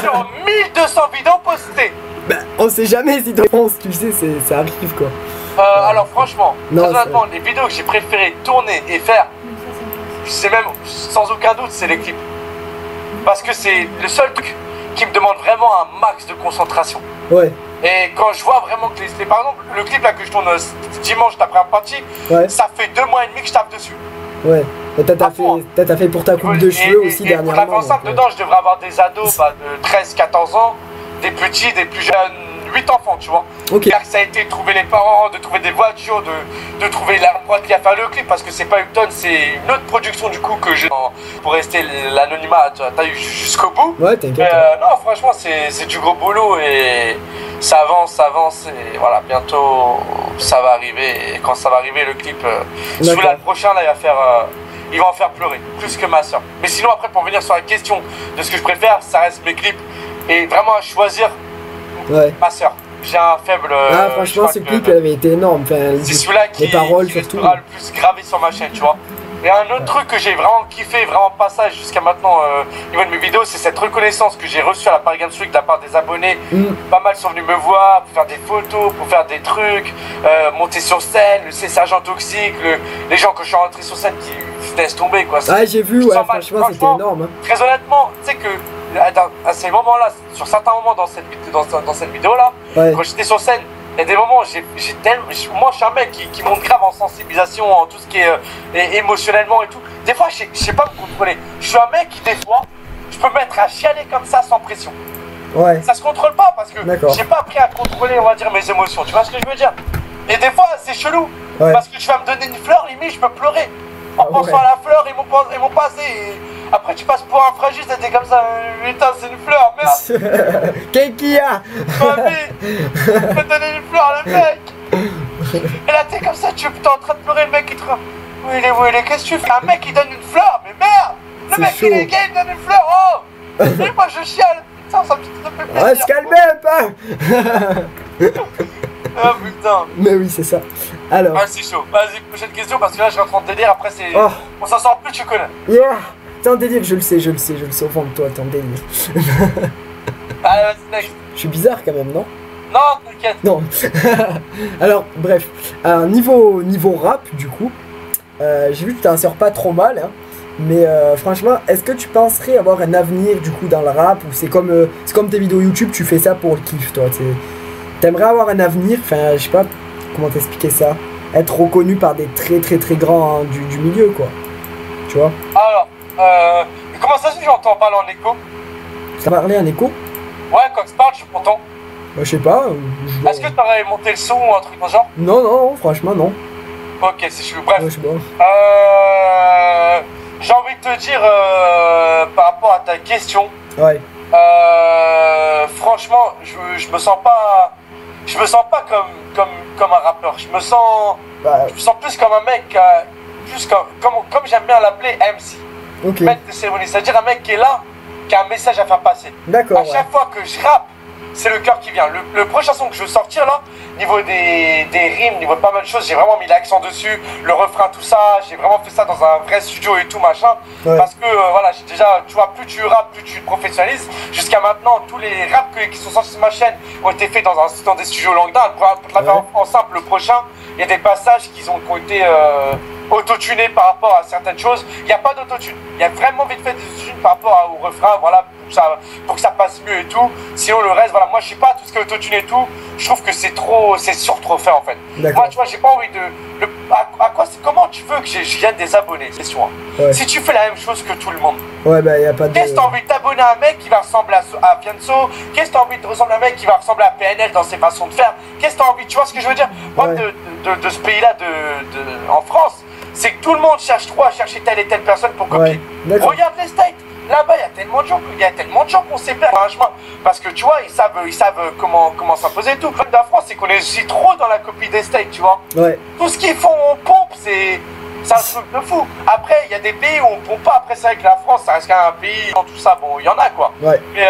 Speaker 2: sur 1200 vidéos postées.
Speaker 1: Bah, on sait jamais si tu réponds, tu sais, ça arrive quoi.
Speaker 2: Alors franchement, très honnêtement, les vidéos que j'ai préféré tourner et faire, c'est même sans aucun doute, c'est les clips. Parce que c'est le seul truc qui me demande vraiment un max de concentration.
Speaker 1: Ouais.
Speaker 2: Et quand je vois vraiment que par exemple, le clip là que je tourne dimanche après un party, ça fait 2 mois et demi que je tape dessus.
Speaker 1: Ouais. T'as fait pour ta coupe de cheveux aussi dernièrement.
Speaker 2: Pour la enceinte dedans, je devrais avoir des ados de 13-14 ans, des petits, des plus jeunes, 8 enfants, tu vois.
Speaker 1: Okay.
Speaker 2: Ça a été de trouver les parents, de trouver des voitures, de trouver la boîte qui a fait le clip, parce que c'est pas Upton, c'est une autre production du coup que j'ai pour rester l'anonymat, t'as eu jusqu'au bout.
Speaker 1: Ouais, t'inquiète.
Speaker 2: Non, franchement, c'est du gros boulot et ça avance et voilà, bientôt ça va arriver. Et quand ça va arriver, le clip, celui-là, le prochain, là, il va en faire pleurer, plus que ma soeur. Mais sinon, après, pour venir sur la question de ce que je préfère, ça reste mes clips. Et vraiment à choisir, ma soeur. J'ai un faible.
Speaker 1: Ah, franchement, ce clip, il avait été énorme. Enfin,
Speaker 2: c'est celui-là qui restera le plus gravé sur ma chaîne, tu vois. Et un autre truc que j'ai vraiment kiffé, vraiment passage jusqu'à maintenant au niveau de mes vidéos, c'est cette reconnaissance que j'ai reçue à la Paris Games Week de la part des abonnés. Pas mal sont venus me voir pour faire des photos, pour faire des trucs, monter sur scène, le sergent toxique, les gens que je suis rentré sur scène qui laissent tomber quoi.
Speaker 1: Ah, j'ai vu, ouais, franchement, c'était énorme. Hein.
Speaker 2: Très honnêtement, tu sais que à ces moments-là, sur certains moments dans cette vidéo-là, quand j'étais sur scène, il y a des moments, moi je suis un mec qui monte grave en sensibilisation, en tout ce qui est émotionnellement et tout. Des fois, je sais pas me contrôler. Je suis un mec qui, des fois, je peux me mettre à chialer comme ça sans pression.
Speaker 1: Ouais.
Speaker 2: Ça se contrôle pas parce que j'ai pas appris à contrôler, on va dire, mes émotions. Tu vois ce que je veux dire? Et des fois, c'est chelou. Parce que tu vas me donner une fleur, limite, je peux pleurer. En pensant à la fleur, ils m'ont passé. Après, tu passes pour un fragile, t'es comme ça. Putain, c'est une fleur, merde.
Speaker 1: Qu'est-ce qu'il y a?
Speaker 2: Mamie, me donner une fleur, le mec. Et là, t'es comme ça, t'es en train de pleurer, le mec qui te. Où il est, qu'est-ce que tu fais? Un mec qui donne une fleur, mais merde. Le mec, il est gay, il me donne une fleur, oh. Et moi, je chiale. Putain, ça me fait plaisir.
Speaker 1: On va se calmer un peu.
Speaker 2: Oh putain.
Speaker 1: Mais oui, c'est ça. Alors.
Speaker 2: Ah, c'est chaud. Vas-y, prochaine question parce que là, je rentre en délire. Après, c'est. Oh. On s'en sort plus, tu connais.
Speaker 1: Yeah. T'es en délire, je le sais au fond de toi, t'es en délire.
Speaker 2: Allez, vas-y, next.
Speaker 1: Je suis bizarre quand même, non?
Speaker 2: Non, t'inquiète.
Speaker 1: Non. Alors, bref. Niveau rap, du coup, j'ai vu que tu t'en sors pas trop mal, hein. Mais franchement, est-ce que tu penserais avoir un avenir, du coup, dans le rap? Ou c'est comme tes vidéos YouTube, tu fais ça pour le kiff, toi? T'aimerais avoir un avenir? Enfin, je sais pas comment t'expliquer ça. Être reconnu par des très grands, hein, du milieu, quoi. Tu vois?
Speaker 2: Alors, comment ça se fait que j'entends parler en écho?
Speaker 1: Ça parlait en écho?
Speaker 2: Ouais, quand je parle, je suis content.
Speaker 1: Bah, je sais pas.
Speaker 2: Est-ce que t'aurais monté le son ou un truc dans le genre?
Speaker 1: Non, franchement, non.
Speaker 2: Ok, c'est chelou. Bref.
Speaker 1: Ouais, je sais pas.
Speaker 2: J'ai envie de te dire, par rapport à ta question.
Speaker 1: Ouais.
Speaker 2: Franchement, je me sens pas. Je me sens pas comme un rappeur. Je me sens plus comme un mec, plus comme j'aime bien l'appeler, MC.
Speaker 1: Ok.
Speaker 2: Maître de cérémonie, c'est-à-dire un mec qui est là, qui a un message à faire passer.
Speaker 1: D'accord.
Speaker 2: À chaque fois que je rappe, c'est le cœur qui vient. Le prochain son que je veux sortir là, niveau des rimes, niveau de pas mal de choses, j'ai vraiment mis l'accent dessus, le refrain, tout ça. J'ai vraiment fait ça dans un vrai studio et tout machin. Ouais. Parce que voilà, j'ai déjà, tu vois, plus tu rappes, plus tu te professionnalises. Jusqu'à maintenant, tous les raps qui sont sortis sur ma chaîne ont été faits dans des studios Langdin. Pour te la faire en simple, le prochain, il y a des passages qui ont été autotunés par rapport à certaines choses. Il n'y a pas d'autotune. Il y a vraiment vite fait des autotunes par rapport au refrain, voilà, pour que ça passe mieux et tout. Sinon, le reste, voilà, moi je suis pas tout ce qui est autotune et tout. Je trouve que c'est trop fait en fait. Moi, tu vois, j'ai pas envie de. Comment tu veux que je gagne des abonnés, c'est sûr. Ouais. Si tu fais la même chose que tout le monde.
Speaker 1: Ouais, bah y a pas de.
Speaker 2: Qu'est-ce que t'as envie de t'abonner à un mec qui va ressembler à Fianso? Qu'est-ce que t'as envie de ressembler à un mec qui va ressembler à PNL dans ses façons de faire? Qu'est-ce que t'as envie, tu vois ce que je veux dire? Moi, de ce pays-là, en France, c'est que tout le monde cherche trop à chercher telle et telle personne pour copier. Ouais, regarde les States. Là-bas, il y a tellement de gens qu'on sait perdre un chemin. Parce que tu vois, ils savent comment s'imposer et tout. Le problème de la France, c'est qu'on est aussi trop dans la copie des States, tu vois. Ouais. Tout ce qu'ils font, on pompe, c'est un truc de fou. Après, il y a des pays où on pompe pas. Après, c'est vrai que la France, ça reste quand même un pays dans tout ça. Bon, il y en a quoi. Ouais. Mais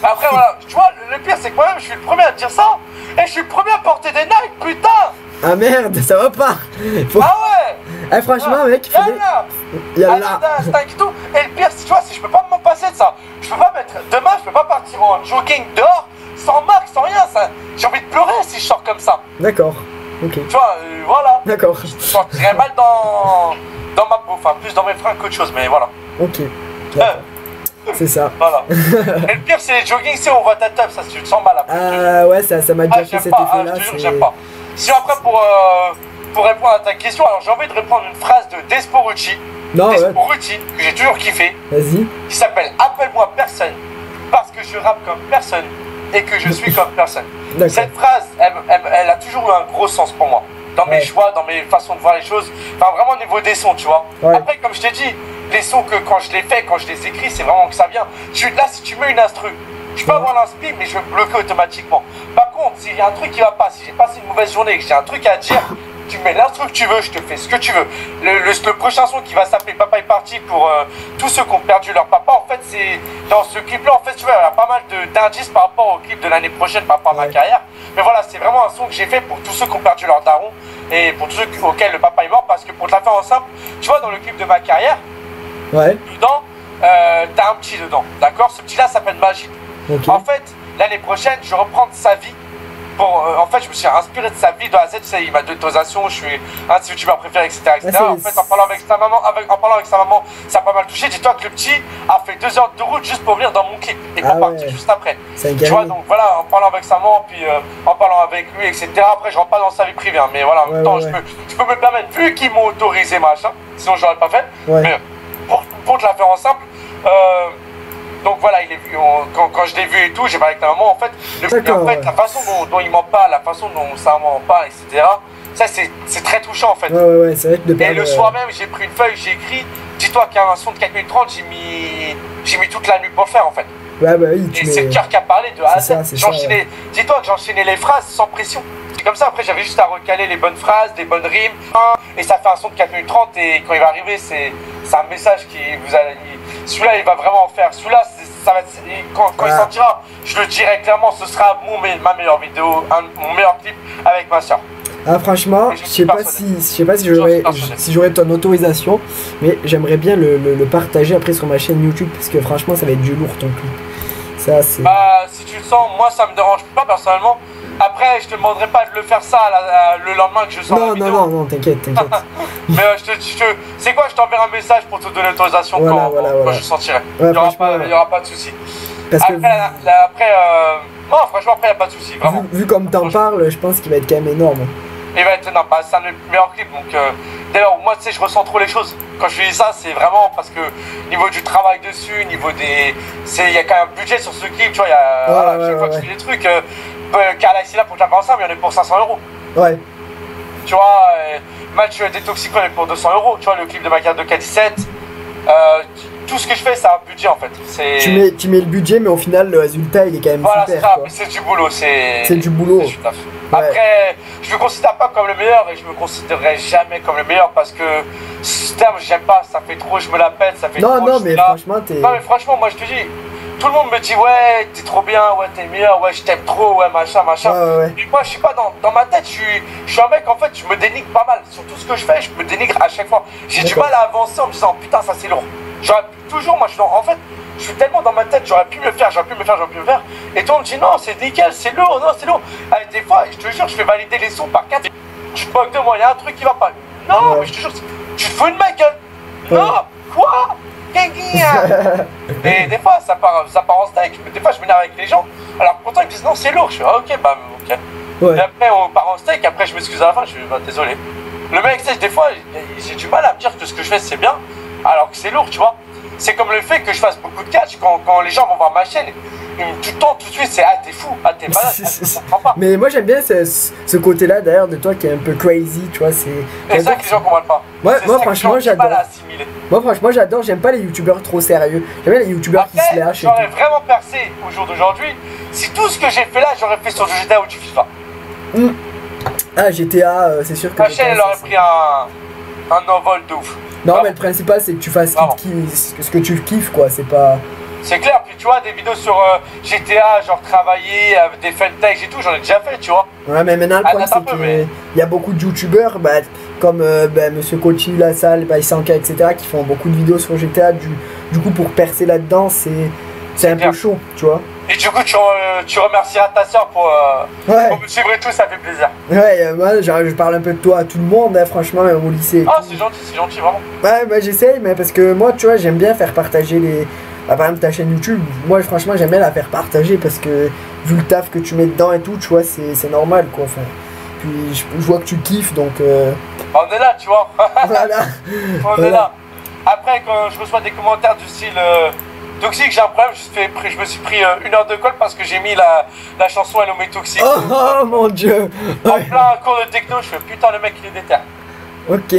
Speaker 2: après, voilà. Tu vois, le pire, c'est que moi-même, je suis le premier à te dire ça. Et je suis le premier à porter des Nike, putain.
Speaker 1: Ah merde, ça va pas.
Speaker 2: Ah ouais.
Speaker 1: Eh, franchement, mec, il y a là.
Speaker 2: Et le pire, tu vois, je peux pas m'en passer de ça. Je peux pas demain, je peux pas partir en jogging dehors, sans marque, sans rien. J'ai envie de pleurer si je sors comme ça.
Speaker 1: D'accord. Ok.
Speaker 2: Tu vois, voilà.
Speaker 1: D'accord.
Speaker 2: Je me sentirais mal dans ma peau, enfin plus dans mes fringues qu'autre chose, mais voilà.
Speaker 1: Ok. C'est ça.
Speaker 2: Voilà. Et le pire, c'est les jogging, c'est on voit ta teuf, ça, tu te sens mal après.
Speaker 1: Ah ouais, ça m'a déjà fait cet effet-là.
Speaker 2: Je te jure, j'aime pas. Si après, pour répondre à ta question, alors j'ai envie de répondre une phrase de Desporucci. Desporucci, que j'ai toujours kiffé.
Speaker 1: Vas-y.
Speaker 2: Qui s'appelle Appelle-moi personne, parce que je rappe comme personne et que je suis comme personne. Cette phrase, elle a toujours eu un gros sens pour moi. Dans mes choix, dans mes façons de voir les choses. Enfin, vraiment au niveau des sons, tu vois. Après, comme je t'ai dit, les sons que quand je les fais, quand je les écris, c'est vraiment que ça vient. Là, si tu mets une instru, je peux avoir l'inspi, mais je vais me bloquer automatiquement. Par contre, s'il y a un truc qui va pas, si j'ai passé une mauvaise journée et que j'ai un truc à dire, tu mets l'instru que tu veux, je te fais ce que tu veux. Le prochain son qui va s'appeler Papa est parti pour tous ceux qui ont perdu leur papa, en fait, c'est dans ce clip-là, en fait, tu vois, il y a pas mal d'indices par rapport au clip de l'année prochaine, par rapport à ma carrière. Mais voilà, c'est vraiment un son que j'ai fait pour tous ceux qui ont perdu leur daron et pour tous ceux auxquels le papa est mort, parce que pour te la faire en simple, tu vois, dans le clip de ma carrière, dedans, t'as un petit dedans, d'accord? Ce petit-là s'appelle Magique. Okay. En fait, l'année prochaine, je reprends sa vie. En fait, je me suis inspiré de sa vie de A à Z. Tu sais, il m'a 2 dotations, je suis un de ses youtubeurs préférés, etc. En fait, en parlant avec sa maman, ça a pas mal touché. Dis-toi que le petit a fait 2 heures de route juste pour venir dans mon clip et pour partir juste après. Tu vois, donc voilà, en parlant avec sa maman, puis en parlant avec lui, etc. Après, je rentre pas dans sa vie privée, hein, mais voilà, en même temps, je peux me permettre, vu qu'ils m'ont autorisé, machin, sinon j'aurais pas fait. Mais pour te la faire en simple, donc voilà, il est vu, quand je l'ai vu et tout, j'ai parlé avec ta maman, en fait, la façon dont il m'en parle, la façon dont sa maman en parle, etc. Ça, c'est très touchant en fait.
Speaker 1: C'est vrai que
Speaker 2: et le soir même, j'ai pris une feuille, j'ai écrit, dis-toi qu'il y a un son de 4 minutes 30, j'ai mis toute la nuit pour le faire en fait. Et c'est le cœur qui a parlé de A à Z. Dis-toi que j'enchaînais les phrases sans pression. C'est comme ça, après j'avais juste à recaler les bonnes phrases, des bonnes rimes, et ça fait un son de 4 minutes 30, et quand il va arriver, c'est un message qui vous a... Celui-là, il va vraiment en faire. Celui-là, quand il sortira, je le dirai clairement, ce sera ma meilleure vidéo, mon meilleur clip avec ma soeur.
Speaker 1: Ah franchement, je sais pas si j'aurais ton autorisation, mais j'aimerais bien le partager après sur ma chaîne YouTube, parce que franchement ça va être du lourd ton clip. Ça, c'est...
Speaker 2: Bah, si tu le sens, moi, ça me dérange pas, personnellement. Après, je te demanderai pas de le faire ça le lendemain que je sors la vidéo.
Speaker 1: Non, t'inquiète.
Speaker 2: Mais c'est quoi, je t'enverrai un message pour te donner l'autorisation quand je sentirai.
Speaker 1: Ouais,
Speaker 2: il y aura pas de souci. Après, non, franchement, après, il n'y a pas de souci, vraiment.
Speaker 1: Vu comme t'en parles, je pense qu'il va être quand même énorme.
Speaker 2: Il va être énorme, c'est un de mes meilleurs clips, donc d'ailleurs, moi, tu sais, je ressens trop les choses. Quand je dis ça, c'est vraiment parce que niveau du travail dessus, niveau des... Il y a quand même un budget sur ce clip, tu vois, chaque fois que je fais des trucs, Carla ici là pour que la ensemble, il y en a pour 500 €.
Speaker 1: Ouais.
Speaker 2: Tu vois, match des toxicos, il est pour 200 €, tu vois, le clip de ma carte de K17. Tout ce que je fais, c'est un budget en fait.
Speaker 1: Tu mets le budget, mais au final, le résultat, il est quand même super.
Speaker 2: Voilà, c'est ça, mais c'est du boulot. C'est
Speaker 1: du boulot.
Speaker 2: Après, je me considère pas comme le meilleur et je me considérerai jamais comme le meilleur parce que ce terme, j'aime pas, ça fait trop, je me la pète, ça fait trop.
Speaker 1: Non, mais franchement,
Speaker 2: Non, mais franchement, moi je te dis, tout le monde me dit, ouais, t'es trop bien, ouais, t'es meilleur, ouais, je t'aime trop, ouais, machin.
Speaker 1: Ouais.
Speaker 2: Et moi, je suis pas dans ma tête, je suis un mec, en fait, je me dénigre pas mal. Sur tout ce que je fais, je me dénigre à chaque fois. J'ai du mal à avancer en me disant, putain, ça c'est lourd. Toujours, moi, en fait, je suis tellement dans ma tête, j'aurais pu me le faire. Et toi, on me dit, non, c'est nickel, c'est lourd, non, c'est lourd. Allez, des fois, je te jure, je fais valider les sons par 4. Tu te moques de moi, il y a un truc qui va pas. Non, mais je te jure, tu te fous de ma gueule. Non, quoi? Et des fois, ça part en steak. Des fois, je m'énerve avec les gens. Alors, pourtant, ils me disent, non, c'est lourd. Je fais, ok, bah, ok.
Speaker 1: Ouais.
Speaker 2: Et après, on part en steak. Après, je m'excuse à la fin. Je fais, bah, désolé. Le mec, tu sais, des fois, j'ai du mal à me dire que ce que je fais, c'est bien. Alors que c'est lourd, tu vois. C'est comme le fait que je fasse beaucoup de catch quand les gens vont voir ma chaîne. Tout le temps, tout de suite, c'est ah, t'es fou, ah, t'es malade, je comprends pas.
Speaker 1: Mais moi, j'aime bien ce côté-là d'ailleurs de toi qui est un peu crazy, tu vois.
Speaker 2: C'est ça que les gens comprennent pas.
Speaker 1: Moi, franchement, j'adore. Moi, franchement, j'adore. J'aime pas les youtubeurs trop sérieux. J'aime bien les youtubeurs qui se lâchent.
Speaker 2: J'aurais vraiment percé au jour d'aujourd'hui si tout ce que j'ai fait là, j'aurais fait sur du GTA ou du FIFA.
Speaker 1: Ah, GTA, c'est sûr que.
Speaker 2: Ma chaîne, elle aurait pris un envol de ouf.
Speaker 1: Non, mais le principal, c'est que tu fasses ce que tu kiffes, quoi. C'est pas.
Speaker 2: C'est clair, puis tu vois, des vidéos sur GTA, genre travailler, des funtakes et tout, j'en ai déjà fait, tu vois.
Speaker 1: Ouais, mais maintenant, le problème, c'est qu'il y a beaucoup de youtubeurs, comme Monsieur Coachy, La Salle, Isanka, etc., qui font beaucoup de vidéos sur GTA. Du coup, pour percer là-dedans, c'est un peu chaud, tu vois.
Speaker 2: Et du coup, tu remercieras ta soeur pour me suivre et tout, ça fait plaisir.
Speaker 1: Ouais, moi, je parle un peu de toi à tout le monde, hein, franchement, même au lycée.
Speaker 2: Ah, c'est gentil, vraiment.
Speaker 1: Ouais, bah j'essaye, mais parce que moi, tu vois, j'aime bien faire partager par exemple, ta chaîne YouTube. Moi, franchement, j'aime bien la faire partager parce que, vu le taf que tu mets dedans et tout, tu vois, c'est normal, quoi. Enfin, puis, je vois que tu kiffes, donc...
Speaker 2: On est là, tu vois.
Speaker 1: Voilà.
Speaker 2: On est là. Après, quand je reçois des commentaires du style... Toxique, j'ai un problème, je me suis pris 1 heure de colle parce que j'ai mis la chanson Elle nommée Toxique.
Speaker 1: Oh mon dieu.
Speaker 2: En plein cours de techno, je fais putain, le mec il est déter.
Speaker 1: Ok.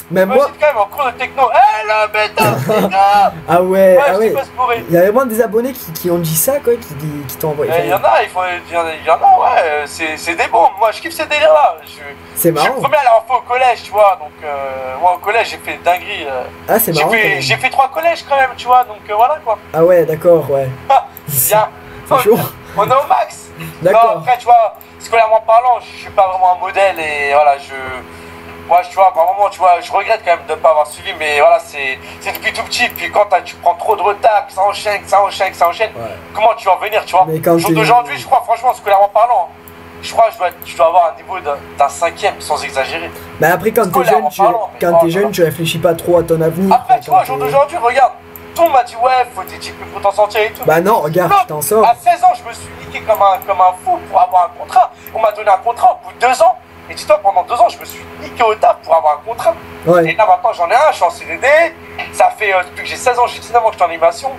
Speaker 1: Mais moi
Speaker 2: quand même en cours de techno, le Toxique.
Speaker 1: Ah ouais, il y a vraiment des abonnés qui ont dit ça, quoi, qui t'ont envoyé.
Speaker 2: Il y en a, ouais, c'est des bons. Moi je kiffe ces délires là.
Speaker 1: C'est marrant.
Speaker 2: Je suis le premier à l'avoir fait au collège, tu vois, donc moi au collège j'ai fait une dinguerie.
Speaker 1: Ah, c'est marrant.
Speaker 2: J'ai fait 3 collèges quand même, tu vois, donc voilà quoi.
Speaker 1: Ah ouais, d'accord, ouais.
Speaker 2: C'est
Speaker 1: chaud.
Speaker 2: On est au max.
Speaker 1: D'accord.
Speaker 2: Non, après, tu vois, scolairement parlant, je suis pas vraiment un modèle et voilà, moi, tu vois, par moment, tu vois, je regrette quand même de ne pas avoir suivi, mais voilà, c'est depuis tout petit. Puis quand tu prends trop de retard, que ça enchaîne, comment tu vas en venir, tu vois. Au jour d'aujourd'hui, je crois, franchement, scolairement parlant, je crois que je dois avoir un niveau d'un 5e sans exagérer.
Speaker 1: Bah après, quand t'es jeune, tu réfléchis pas trop à ton avenir.
Speaker 2: Après, tu vois, au jour d'aujourd'hui, regarde, tout le monde m'a dit, ouais, faut des types pour t'en sortir et tout.
Speaker 1: Bah non, regarde, tu t'en sors.
Speaker 2: À 16 ans, je me suis niqué comme un fou pour avoir un contrat. On m'a donné un contrat au bout de 2 ans. Et dis-toi, pendant 2 ans, je me suis niqué au taf pour avoir un contrat.
Speaker 1: Ouais.
Speaker 2: Et là, maintenant, j'en ai un, je suis en CDD. Ça fait, depuis que j'ai 16 ans, j'ai 19 ans que je suis en animation.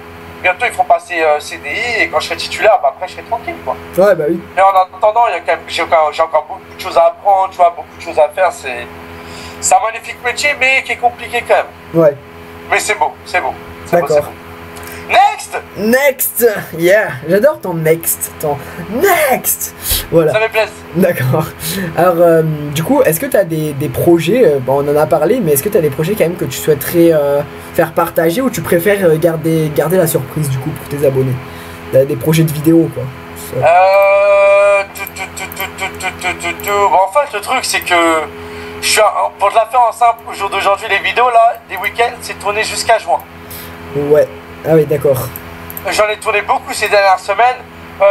Speaker 2: Bientôt, ils feront passer CDI. Et quand je serai titulaire, bah, après, je serai tranquille, quoi.
Speaker 1: Ouais, bah oui.
Speaker 2: Mais en attendant, j'ai encore beaucoup de choses à apprendre, tu vois, beaucoup de choses à faire. C'est un magnifique métier, mais qui est compliqué quand même.
Speaker 1: Ouais.
Speaker 2: Mais c'est beau, c'est beau.
Speaker 1: D'accord. Next. Yeah. J'adore ton next. Voilà.
Speaker 2: Ça me plaît.
Speaker 1: D'accord. Alors, du coup, est-ce que tu as des projets, bon, on en a parlé, mais est-ce que tu as des projets quand même que tu souhaiterais faire partager ou tu préfères garder la surprise du coup pour tes abonnés? Des projets de vidéo, quoi.
Speaker 2: Bon, en fait, le truc, c'est que pour te la faire en simple, au jour d'aujourd'hui, les vidéos, là, des week-ends, c'est tourné jusqu'à juin.
Speaker 1: Ouais. Ah oui, d'accord.
Speaker 2: j'en ai tourné beaucoup ces dernières semaines.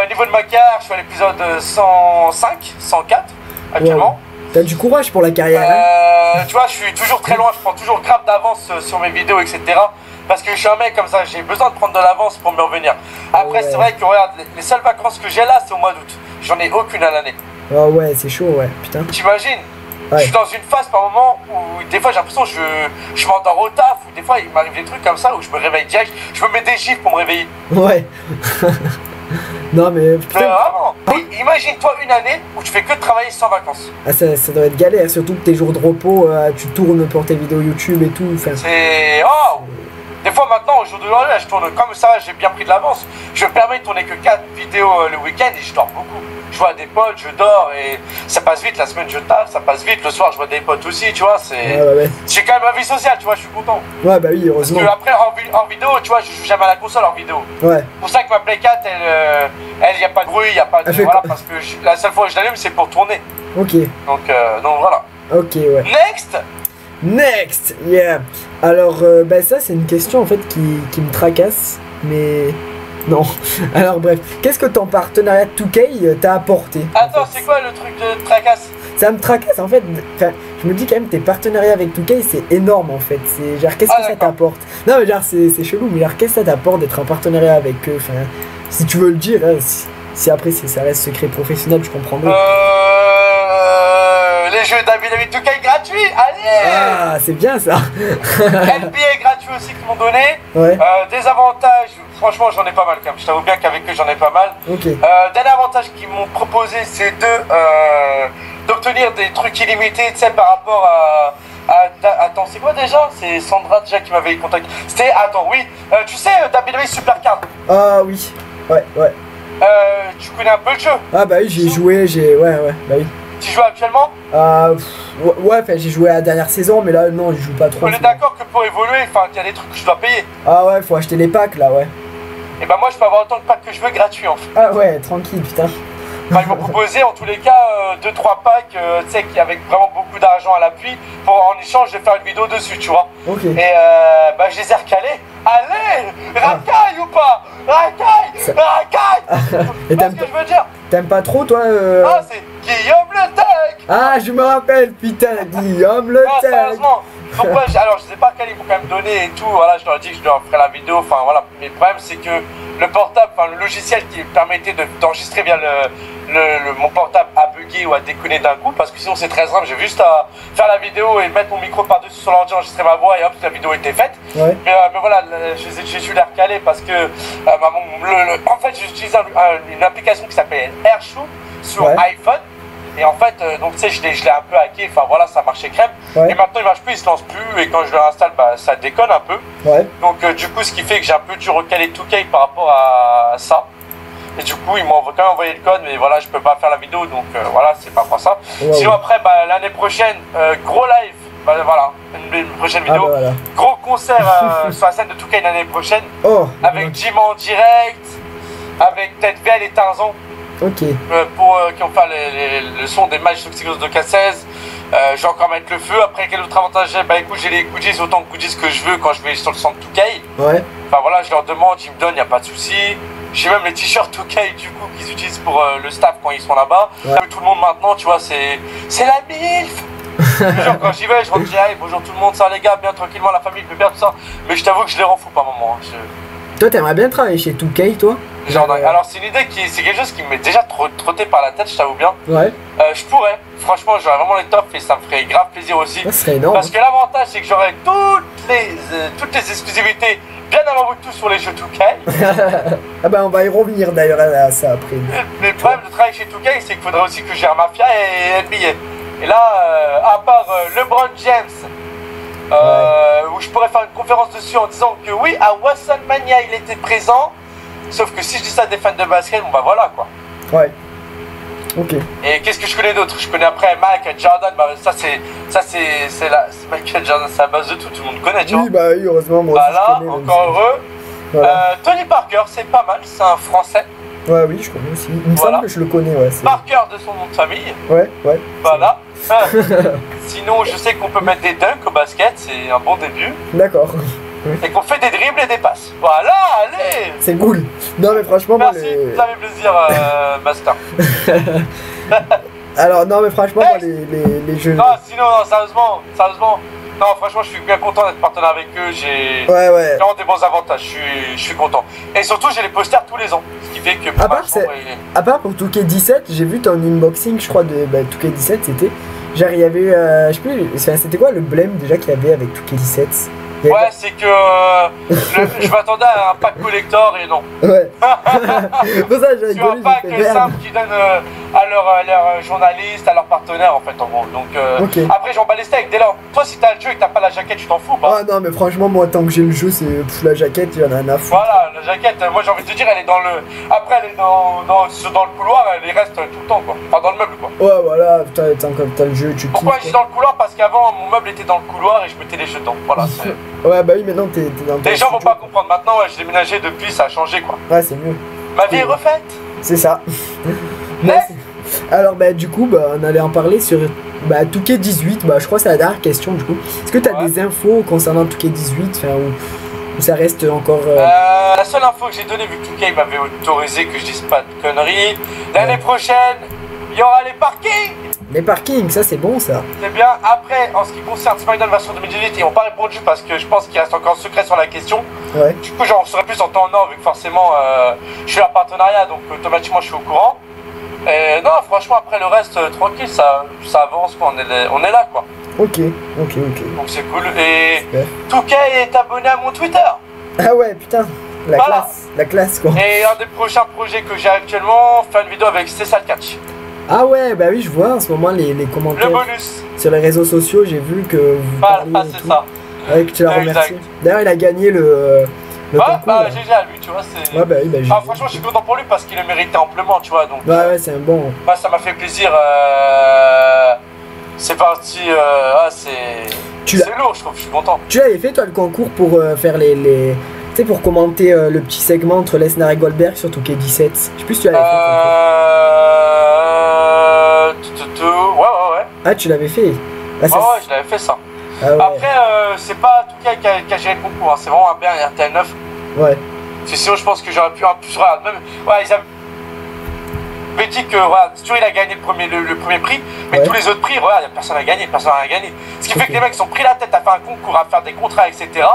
Speaker 2: Niveau de ma carrière, je suis à l'épisode 105, 104 actuellement.
Speaker 1: Wow. T'as du courage pour la carrière.
Speaker 2: Tu vois, je suis toujours très loin, je prends toujours grave d'avance sur mes vidéos, etc. Parce que je suis un mec comme ça, j'ai besoin de prendre de l'avance pour me revenir. Après, c'est vrai que regarde, les seules vacances que j'ai là, c'est au mois d'août. J'en ai aucune à l'année.
Speaker 1: Ah ouais, c'est chaud, ouais, putain.
Speaker 2: T'imagines?
Speaker 1: Ouais.
Speaker 2: Je suis dans une phase par moment où des fois j'ai l'impression que je m'endors au taf, ou des fois il m'arrive des trucs comme ça où je me réveille direct, je me mets des gifs pour me réveiller.
Speaker 1: Ouais. Non mais putain.
Speaker 2: Vraiment. Imagine-toi une année où tu fais que travailler sans vacances.
Speaker 1: Ah ça doit être galère, surtout que tes jours de repos, tu tournes pour tes vidéos YouTube et tout.
Speaker 2: C'est... Oh. Des fois maintenant, au jour d'aujourd'hui, je tourne comme ça, j'ai bien pris de l'avance. Je me permets de tourner que 4 vidéos le week-end et je dors beaucoup. Je vois des potes, je dors et ça passe vite. La semaine je taffe, ça passe vite. Le soir je vois des potes aussi, tu vois. C'est...
Speaker 1: Ouais.
Speaker 2: J'ai quand même ma vie sociale, tu vois, je suis content.
Speaker 1: Ouais, bah oui, heureusement.
Speaker 2: Parce que après, en vidéo, tu vois, je joue jamais à la console en vidéo.
Speaker 1: Ouais.
Speaker 2: C'est pour ça que ma Play 4, elle y a pas de bruit, y a pas de... Voilà, parce que la seule fois que je l'allume, c'est pour tourner.
Speaker 1: Ok.
Speaker 2: Donc voilà.
Speaker 1: Ok, ouais. Next, yeah. Alors, bah ça, c'est une question en fait qui me tracasse, mais non. Alors bref, qu'est-ce que ton partenariat de 2K t'a apporté?
Speaker 2: Attends, c'est quoi le truc de tracasse?
Speaker 1: Ça me tracasse en fait. Enfin, je me dis quand même tes partenariats avec 2K, c'est énorme en fait. C'est genre qu'est-ce que ça t'apporte? Non mais genre c'est chelou, mais genre qu'est-ce que ça t'apporte d'être en partenariat avec eux? Enfin, si tu veux le dire, hein, si après ça reste secret professionnel, je comprendrai.
Speaker 2: Les jeux WWE 2K gratuits, allez!
Speaker 1: Ah, c'est bien ça!
Speaker 2: NBA gratuit aussi qu'ils m'ont donné.
Speaker 1: Ouais.
Speaker 2: Des avantages, franchement, j'en ai pas mal quand même. Je t'avoue bien qu'avec eux, j'en ai pas mal.
Speaker 1: Ok.
Speaker 2: Dernier avantage qu'ils m'ont proposé, c'est d'obtenir des trucs illimités, tu sais, par rapport attends, c'est quoi déjà? C'est Sandra déjà qui m'avait contacté. C'était, attends, oui. Tu sais, WWE Supercard.
Speaker 1: Ah oui. Ouais.
Speaker 2: Tu connais un peu le jeu?
Speaker 1: Ah bah oui, j'ai joué, ouais, bah oui.
Speaker 2: Tu joues actuellement?
Speaker 1: Ouais, enfin j'ai joué à la dernière saison, mais là non, je joue pas trop.
Speaker 2: On est d'accord que pour évoluer, enfin, il y a des trucs que je dois payer.
Speaker 1: Ah ouais, faut acheter les packs là, ouais.
Speaker 2: Et bah moi je peux avoir autant de packs que je veux gratuit en fait.
Speaker 1: Ah ouais, tranquille, putain.
Speaker 2: Enfin, ils m'ont proposé en tous les cas 2-3 packs, tu sais, avec vraiment beaucoup d'argent à l'appui, pour en échange de faire une vidéo dessus, tu vois.
Speaker 1: Ok.
Speaker 2: Et bah je les ai recalés. Allez, racaille ou pas? Racaille.
Speaker 1: Et
Speaker 2: tu vois ce que je veux dire?
Speaker 1: T'aimes pas trop toi
Speaker 2: Ah, c'est Guillaume Le Tech.
Speaker 1: Ah, je me rappelle, putain, Guillaume Le Tech.
Speaker 2: Sérieusement. Pourquoi alors je sais pas quel ils vont quand même donner et tout, voilà, je leur ai dit que je leur ferai la vidéo, enfin voilà. Mais le problème c'est que le portable, enfin le logiciel qui permettait d'enregistrer via mon portable a bugué ou a déconné d'un coup, parce que sinon c'est très simple, j'ai juste à faire la vidéo et mettre mon micro par-dessus sur l'ordi, enregistrer ma voix et hop, la vidéo était faite. Ouais. Mais voilà, j'ai dû les recaler parce que en fait j'utilise une application qui s'appelle AirShoe sur iPhone. Et en fait, donc tu sais, je l'ai un peu hacké, enfin voilà, ça marchait crème. Ouais. Et maintenant il marche plus, il se lance plus, et quand je le réinstalle, bah ça déconne un peu. Ouais. Donc du coup, ce qui fait que j'ai un peu dû recaler 2K par rapport à ça. Et du coup, ils m'ont quand même envoyé le code, mais voilà, je peux pas faire la vidéo, donc voilà, c'est pas pour ça. Ouais, sinon après, bah, l'année prochaine, gros live, bah voilà, une prochaine vidéo. Ah, bah, voilà. Gros concert sur la scène de 2K l'année prochaine. Oh, avec Jim en direct, avec peut-être VL et Tarzan.
Speaker 1: Ok.
Speaker 2: Qui ont fait le son des matchs Toxicos de K16. Je vais encore mettre le feu. Après, quel autre avantage j'ai? Bah écoute, j'ai les goodies, autant de goodies que je veux quand je vais sur le centre 2K. Ouais. Enfin voilà, je leur demande, ils me donnent, y a pas de souci. J'ai même les t-shirts 2K du coup qu'ils utilisent pour le staff quand ils sont là-bas. Ouais. Tout le monde maintenant, tu vois, c'est la MILF. Genre quand j'y vais, je rentre, je dis hey, bonjour tout le monde, ça les gars, bien tranquillement, la famille, bien tout ça. Mais je t'avoue que je les rends fou par moment.
Speaker 1: Toi, t'aimerais bien travailler chez 2K, toi?
Speaker 2: Genre, alors c'est une idée c'est quelque chose qui me met déjà trotté par la tête, je t'avoue bien. Ouais. Je pourrais, franchement, j'aurais vraiment les tops et ça me ferait grave plaisir aussi.
Speaker 1: Ça serait énorme.
Speaker 2: Parce que l'avantage c'est que j'aurais toutes les exclusivités bien avant tout sur les jeux 2K.
Speaker 1: Ah bah on va y revenir d'ailleurs à ça après.
Speaker 2: Mais le problème de travailler chez 2K, c'est qu'il faudrait aussi que je gère Mafia et NBA. Et là, à part LeBron James, où je pourrais faire une conférence dessus en disant que oui, à WrestleMania il était présent. Sauf que si je dis ça à des fans de basket, bon bah voilà quoi. Ouais. Ok. Et qu'est-ce que je connais d'autre? Je connais après Michael Jordan, bah ça c'est Michael Jordan, c'est la base de tout le monde connaît, tu vois.
Speaker 1: Oui, bah oui, heureusement, moi aussi.
Speaker 2: Voilà, encore heureux. Voilà. Tony Parker, c'est pas mal, c'est un français.
Speaker 1: Ouais, oui, je connais aussi. Il me semble que je le connais, ouais.
Speaker 2: Parker de son nom de famille.
Speaker 1: Ouais.
Speaker 2: Voilà. Sinon, je sais qu'on peut mettre des dunks au basket, c'est un bon début.
Speaker 1: D'accord.
Speaker 2: et qu'on fait des dribbles et des passes. Voilà, allez.
Speaker 1: C'est cool. Non mais franchement,
Speaker 2: merci, ça fait plaisir, Master.
Speaker 1: Alors non mais franchement, moi, les jeux...
Speaker 2: Non, sinon, non, sérieusement, non, franchement, je suis bien content d'être partenaire avec eux. J'ai vraiment des bons avantages. Je suis content. Et surtout, j'ai les posters tous les ans. Ce qui fait que
Speaker 1: à part pour Touquet 17, j'ai vu ton unboxing, je crois, de Touquet 17, c'était... Genre, il y avait... je sais plus, c'était quoi le blême déjà qu'il y avait avec Touquet 17?
Speaker 2: Ouais, c'est que je m'attendais à un pack collector et non.
Speaker 1: Ouais. Pour ça, j'ai
Speaker 2: un pack simple qui donne à leurs journalistes, à leurs partenaires en fait, en gros. Donc, après, j'en bats les steaks. Dès lors, toi, si t'as le jeu et que t'as pas la jaquette, tu t'en fous pas.
Speaker 1: Ah non, mais franchement, moi, tant que j'ai le jeu, c'est la jaquette, il y en a un à foutre.
Speaker 2: Voilà, la jaquette, moi j'ai envie de te dire, elle est dans le. Après, elle est dans le couloir, elle y reste tout le temps, quoi. Enfin, dans le meuble, quoi.
Speaker 1: Ouais, voilà, tant que t'as le jeu, tu kiffes.
Speaker 2: Pourquoi je dis dans le couloir? Parce qu'avant, mon meuble était dans le couloir et je mettais les jeux dedans. Voilà, c'est.
Speaker 1: Ouais, bah oui, maintenant t'es dans
Speaker 2: les gens vont pas comprendre. Maintenant, j'ai déménagé depuis, ça a changé quoi.
Speaker 1: Ouais, c'est mieux.
Speaker 2: Ma vie est refaite.
Speaker 1: C'est ça. Alors, bah, du coup, on allait en parler sur Touquet 18. Je crois que c'est la dernière question, du coup. Est-ce que t'as des infos concernant Touquet 18, ou ça reste encore.
Speaker 2: La seule info que j'ai donnée, vu que Touquet m'avait autorisé que je dise pas de conneries, l'année prochaine, il y aura les parkings.
Speaker 1: Les parkings, ça c'est bon ça.
Speaker 2: C'est bien. Après, en ce qui concerne SmackDown version 2018, ils n'ont pas répondu parce que je pense qu'il reste encore un secret sur la question.
Speaker 1: Ouais.
Speaker 2: Du coup, j'en saurai plus en temps en heure, vu que forcément, je suis à partenariat, donc automatiquement, je suis au courant. Et non, franchement, après le reste, tranquille, ça avance, quoi. On est là, quoi.
Speaker 1: Ok.
Speaker 2: Donc c'est cool. Et Touquet est abonné à mon Twitter.
Speaker 1: Ah ouais, putain. La classe, quoi.
Speaker 2: Et un des prochains projets que j'ai actuellement, faire une vidéo avec César Catch.
Speaker 1: Ah ouais, bah oui, je vois en ce moment les commentaires.
Speaker 2: Le bonus.
Speaker 1: Sur les réseaux sociaux, j'ai vu que vous
Speaker 2: parliez c'est ça.
Speaker 1: Ouais, que tu l'as remercié. D'ailleurs, il a gagné le concours.
Speaker 2: GG à lui, tu vois.
Speaker 1: Ouais, bah oui,
Speaker 2: franchement, je suis content pour lui parce qu'il le méritait amplement, tu vois. Donc,
Speaker 1: ouais, c'est un bon.
Speaker 2: Ça m'a fait plaisir. C'est parti. C'est lourd, je trouve, je suis content.
Speaker 1: Tu l'avais fait, toi, le concours pour faire les... Tu sais, pour commenter le petit segment entre Lesnar et Goldberg sur Touquet 17. Je sais plus si tu l'avais fait.
Speaker 2: Ouais.
Speaker 1: Ah, tu l'avais fait?
Speaker 2: Ouais, je l'avais fait ça.
Speaker 1: Ah, ouais.
Speaker 2: Après, c'est pas Touquet qui a géré le concours, hein. C'est vraiment un bien RTL9.
Speaker 1: Ouais.
Speaker 2: Sinon, je pense que j'aurais pu un plus. Regarde, même. Ouais, ils avaient dit que Stuart il a gagné le premier prix, mais tous les autres prix, regarde, personne n'a gagné. Ce qui fait que les mecs ils ont pris la tête à faire un concours, à faire des contrats, etc.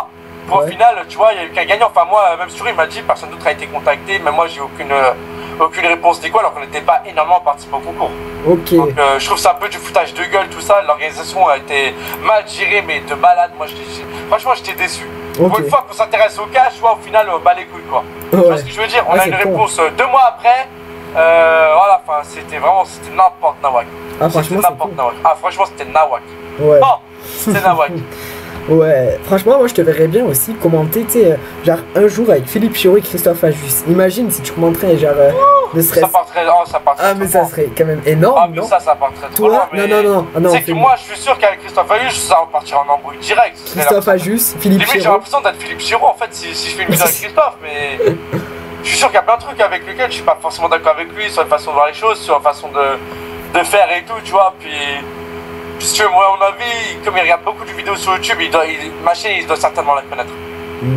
Speaker 2: Pour au final, tu vois, il n'y a eu qu'un gagnant. Enfin, moi, même Stuart il m'a dit, personne d'autre a été contacté, mais moi j'ai aucune réponse des quoi alors qu'on n'était pas énormément participé au concours.
Speaker 1: Ok.
Speaker 2: Donc je trouve ça un peu du foutage de gueule tout ça, l'organisation a été mal gérée mais de malade, franchement j'étais déçu. Pour une fois qu'on s'intéresse au cash, tu vois, au final on bat les couilles quoi. Tu vois ce que je veux dire? On a une réponse 2 mois après, voilà, enfin c'était n'importe nawak.
Speaker 1: Ah franchement
Speaker 2: n'importe nawak. Ah franchement c'était nawak.
Speaker 1: Ouais.
Speaker 2: Oh, c'était nawak.
Speaker 1: Ouais, franchement, moi je te verrais bien aussi commenter, tu sais, genre un jour avec Philippe Chiron et Christophe Ajus. Imagine si tu commenterais, genre, ne serait-ce.
Speaker 2: Ça partrait.
Speaker 1: Ah, mais ça serait quand même énorme.
Speaker 2: Ah, mais ça partrait trop loin.
Speaker 1: Non.
Speaker 2: C'est que moi, je suis sûr qu'avec Christophe Ajus, ça va partir en embrouille direct.
Speaker 1: Christophe Ajus, Philippe Chiron.
Speaker 2: J'ai l'impression d'être Philippe Chiron en fait, si je fais une vidéo avec Christophe, mais. Je suis sûr qu'il y a plein de trucs avec lesquels je suis pas forcément d'accord avec lui, sur la façon de voir les choses, sur la façon de faire et tout, tu vois, puis. Si tu veux, moi, à mon avis, comme il regarde beaucoup de vidéos sur YouTube, il doit certainement la connaître.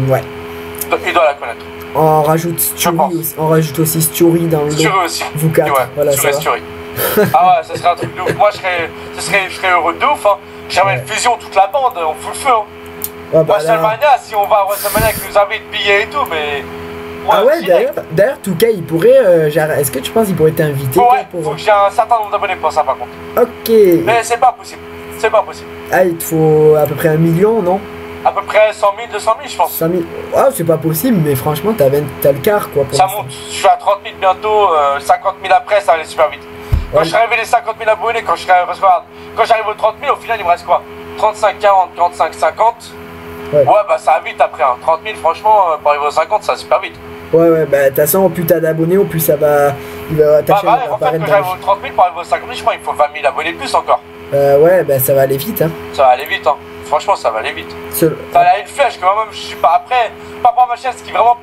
Speaker 1: Ouais.
Speaker 2: Il doit la connaître.
Speaker 1: On rajoute Story aussi. On rajoute aussi Story dans le lot.
Speaker 2: Story aussi.
Speaker 1: Vous quatre.
Speaker 2: Ouais,
Speaker 1: voilà,
Speaker 2: Story. Ah ouais, ça serait un truc de ouf. Moi, je serais heureux de ouf. Hein. J'aimerais une fusion, toute la bande, on fout le feu. Hein.
Speaker 1: Ouais, bah,
Speaker 2: WrestleMania, si on va à WrestleMania avec nos amis de billets et tout, mais.
Speaker 1: Ah ouais, d'ailleurs, Touquet, il pourrait, genre, est-ce que tu penses qu'il pourrait t'inviter?
Speaker 2: Ouais, faut que j'ai un certain nombre d'abonnés pour ça, par contre.
Speaker 1: Ok.
Speaker 2: Mais c'est pas possible.
Speaker 1: Ah, il te faut à peu près 1 million, non?
Speaker 2: À peu près 100 000, 200 000, je pense.
Speaker 1: 100 000. Ah, c'est pas possible, mais franchement, t'as le quart, quoi.
Speaker 2: Ça monte. Je suis à 30 000 bientôt, 50 000 après, ça va aller super vite. Quand je serai arrivé les 50 000 abonnés, quand j'arrive aux 30 000, au final, il me reste quoi? 35, 40, 45, 50. Ouais, bah ça va vite après. Hein. 30 000, franchement, pour arriver aux 50, ça va super vite.
Speaker 1: Ouais, bah de toute façon, plus t'as d'abonnés, au plus ça va. Il va
Speaker 2: ta chaîne en fait, quand j'arrive aux 30 000, pour arriver aux 50 000, je crois qu'il faut 20 000 abonnés plus encore.
Speaker 1: Ouais, bah ça va aller vite, hein.
Speaker 2: Ça va aller vite, hein. Franchement, ça va aller vite. Ça va aller une flèche que moi-même, je suis pas après. Par rapport à ma chaîne, ce qui vraiment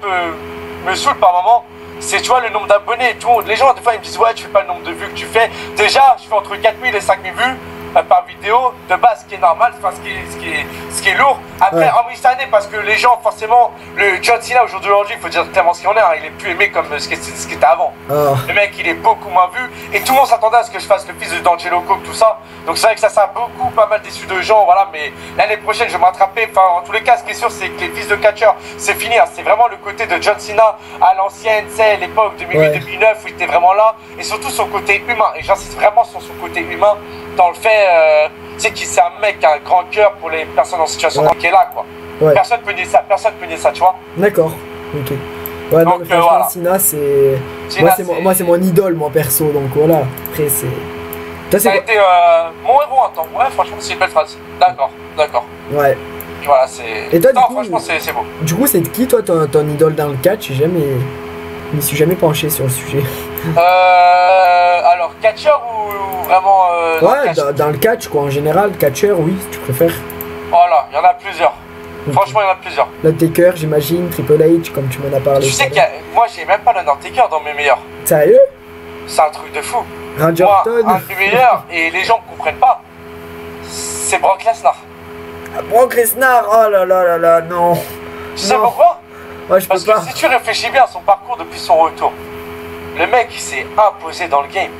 Speaker 2: me saoule par moment, c'est, tu vois, le nombre d'abonnés et tout. Les gens, des fois, ils me disent, ouais, tu fais pas le nombre de vues que tu fais. Déjà, je fais entre 4 000 et 5 000 vues. par vidéo, de base, ce qui est normal, enfin, ce qui est lourd. Après, en instantané, parce que les gens, forcément, le John Cena aujourd'hui, il faut dire clairement ce qu'il en est, hein, il est plus aimé comme ce qui était avant. Le mec, il est beaucoup moins vu, et tout le monde s'attendait à ce que je fasse le fils de D'Angelo Coke, tout ça. Donc c'est vrai que ça a pas mal déçu de gens, voilà, mais l'année prochaine, je vais m'attraper. Enfin, en tous les cas, ce qui est sûr, c'est que les fils de catcheurs, c'est fini, hein. C'est vraiment le côté de John Cena à l'ancienne, tu sais, l'époque 2008-2009 où il était vraiment là, et surtout son côté humain, et j'insiste vraiment sur son côté humain, dans le fait, tu sais, qu'il c'est un mec qui a un grand cœur pour les personnes en situation qui est là, quoi. Personne peut nier ça, tu vois.
Speaker 1: D'accord, ok. Ouais, donc, non, mais franchement, voilà. Cena, c'est... Moi, c'est mon idole, moi, perso, donc voilà. Après, c'est...
Speaker 2: Ça a été mon héros un temps. Ouais, franchement, c'est une belle phrase. D'accord.
Speaker 1: Ouais.
Speaker 2: Voilà, c'est...
Speaker 1: Et toi,
Speaker 2: non,
Speaker 1: du coup,
Speaker 2: franchement, c'est beau.
Speaker 1: Du coup, c'est qui, toi, ton idole dans le catch? Je me suis jamais penché sur le sujet.
Speaker 2: Alors, catcheur ou vraiment...
Speaker 1: dans le catch, quoi, en général, catcheur, oui, si tu préfères.
Speaker 2: Voilà, il y en a plusieurs. Okay. Franchement, il y en a plusieurs.
Speaker 1: L'Undertaker, j'imagine, Triple H, comme tu m'en as parlé.
Speaker 2: Tu sais que moi, j'ai même pas l'Undertaker dans mes meilleurs.
Speaker 1: Sérieux?
Speaker 2: C'est un truc de fou.
Speaker 1: Randy Orton.
Speaker 2: Un des meilleurs, et les gens ne comprennent pas, c'est Brock Lesnar.
Speaker 1: Brock Lesnar, oh là là, non.
Speaker 2: Tu sais pourquoi?
Speaker 1: Ouais, je
Speaker 2: Parce
Speaker 1: peux pas.
Speaker 2: que si tu réfléchis bien à son parcours depuis son retour, le mec il s'est imposé dans le game.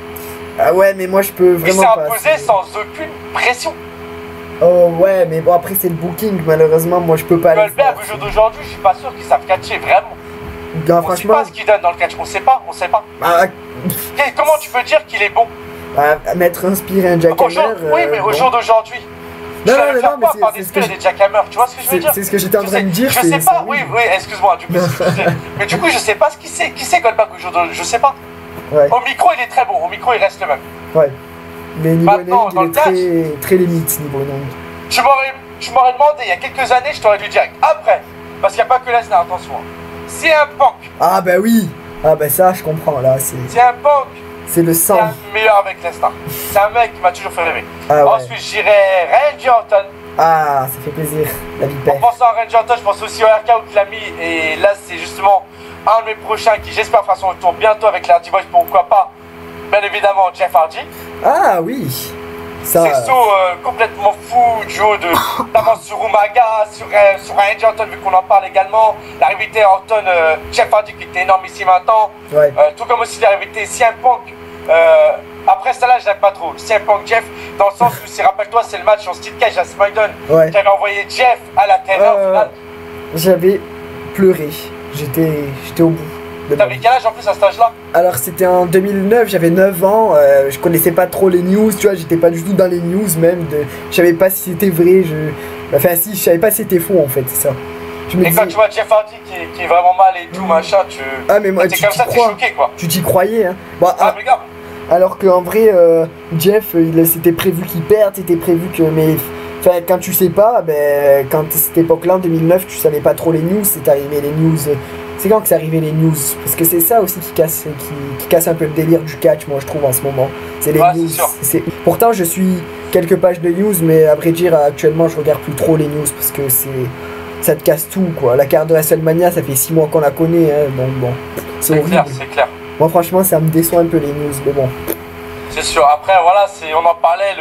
Speaker 1: Ah ouais, mais moi je peux vraiment pas.
Speaker 2: Il s'est imposé sans aucune pression.
Speaker 1: Oh ouais, mais bon, après c'est le booking, malheureusement, moi je peux pas.
Speaker 2: Goldberg au jour d'aujourd'hui, je suis pas sûr qu'ils savent catcher vraiment.
Speaker 1: Non,
Speaker 2: on sait pas ce qu'il donne dans le catch, on sait pas. Comment tu peux dire qu'il est bon?
Speaker 1: M'être inspiré un jackhammer.
Speaker 2: Oui, mais au jour d'aujourd'hui.
Speaker 1: Non, mais
Speaker 2: par des jackhammers, tu vois ce que je veux dire?
Speaker 1: C'est ce que j'étais en train de dire.
Speaker 2: Je sais pas, oui, excuse-moi, tu peux s'excuser. Mais du coup, je sais pas qui c'est Goldberg au jour d'aujourd'hui, je sais pas.
Speaker 1: Ouais.
Speaker 2: Au micro, il est très bon, au micro, il reste le même.
Speaker 1: Ouais. Mais niveau
Speaker 2: maintenant,
Speaker 1: il est très limite, niveau nom.
Speaker 2: Tu m'aurais demandé il y a quelques années, je t'aurais dû direct. Après, parce qu'il n'y a pas que Lesnar, attention. C'est un Punk.
Speaker 1: Ah bah oui. Ah bah ça, je comprends, là, c'est
Speaker 2: un Punk.
Speaker 1: C'est le sang.
Speaker 2: C'est le meilleur avec Lesnar. C'est un mec qui m'a toujours fait rêver.
Speaker 1: Ah ouais.
Speaker 2: Ensuite, j'irai Randy Orton.
Speaker 1: Ah, ça fait plaisir, la vie père.
Speaker 2: En pensant à Randy Orton, je pense aussi au RK qu'il a mis. Et là, c'est justement un de mes prochains qui, j'espère, fera son retour bientôt avec l'Hardy Boys. Pourquoi pas? Bien évidemment, Jeff Hardy.
Speaker 1: Ah oui.
Speaker 2: C'est complètement fou, duo de notamment sur Umaga, sur Randy Orton, vu qu'on en parle également. L'arrivée Orton, Jeff Hardy qui était énorme ici maintenant.
Speaker 1: Ouais.
Speaker 2: Tout comme aussi l'arrivée CM Punk. Après celle-là, je l'aime pas trop. CM Punk Jeff, dans le sens où, rappelle-toi, c'est le match en Steel Cage à SmackDown.
Speaker 1: Ouais.
Speaker 2: Qui avait envoyé Jeff à la terreur au final.
Speaker 1: J'avais pleuré. J'étais au bout.
Speaker 2: T'avais quel âge en plus à cet âge-là?
Speaker 1: Alors c'était en 2009, j'avais 9 ans, je connaissais pas trop les news, tu vois, j'étais pas du tout dans les news même, je savais pas si c'était vrai, enfin si, je savais pas si c'était faux en fait, c'est ça.
Speaker 2: Et quand tu vois Jeff Hardy qui est vraiment mal et tout machin,
Speaker 1: Ah mais moi,
Speaker 2: c'est comme ça, t'es choqué quoi.
Speaker 1: Tu t'y croyais hein. Bon,
Speaker 2: mais gars.
Speaker 1: Alors qu'en vrai, Jeff, c'était prévu qu'il perde, c'était prévu que... Mais enfin, quand tu sais pas, ben, quand cette époque-là, en 2009, tu savais pas trop les news, c'est arrivé les news... C'est quand que c'est arrivé les news? Parce que c'est ça aussi qui casse un peu le délire du catch, moi je trouve en ce moment. C'est les news. Pourtant je suis quelques pages de news, mais à vrai dire actuellement je regarde plus trop les news parce que ça te casse tout quoi. La carte de WrestleMania ça fait 6 mois qu'on la connaît, hein, donc bon.
Speaker 2: C'est clair, c'est clair.
Speaker 1: Moi franchement ça me déçoit un peu les news, mais bon.
Speaker 2: C'est sûr, après voilà, on en parlait,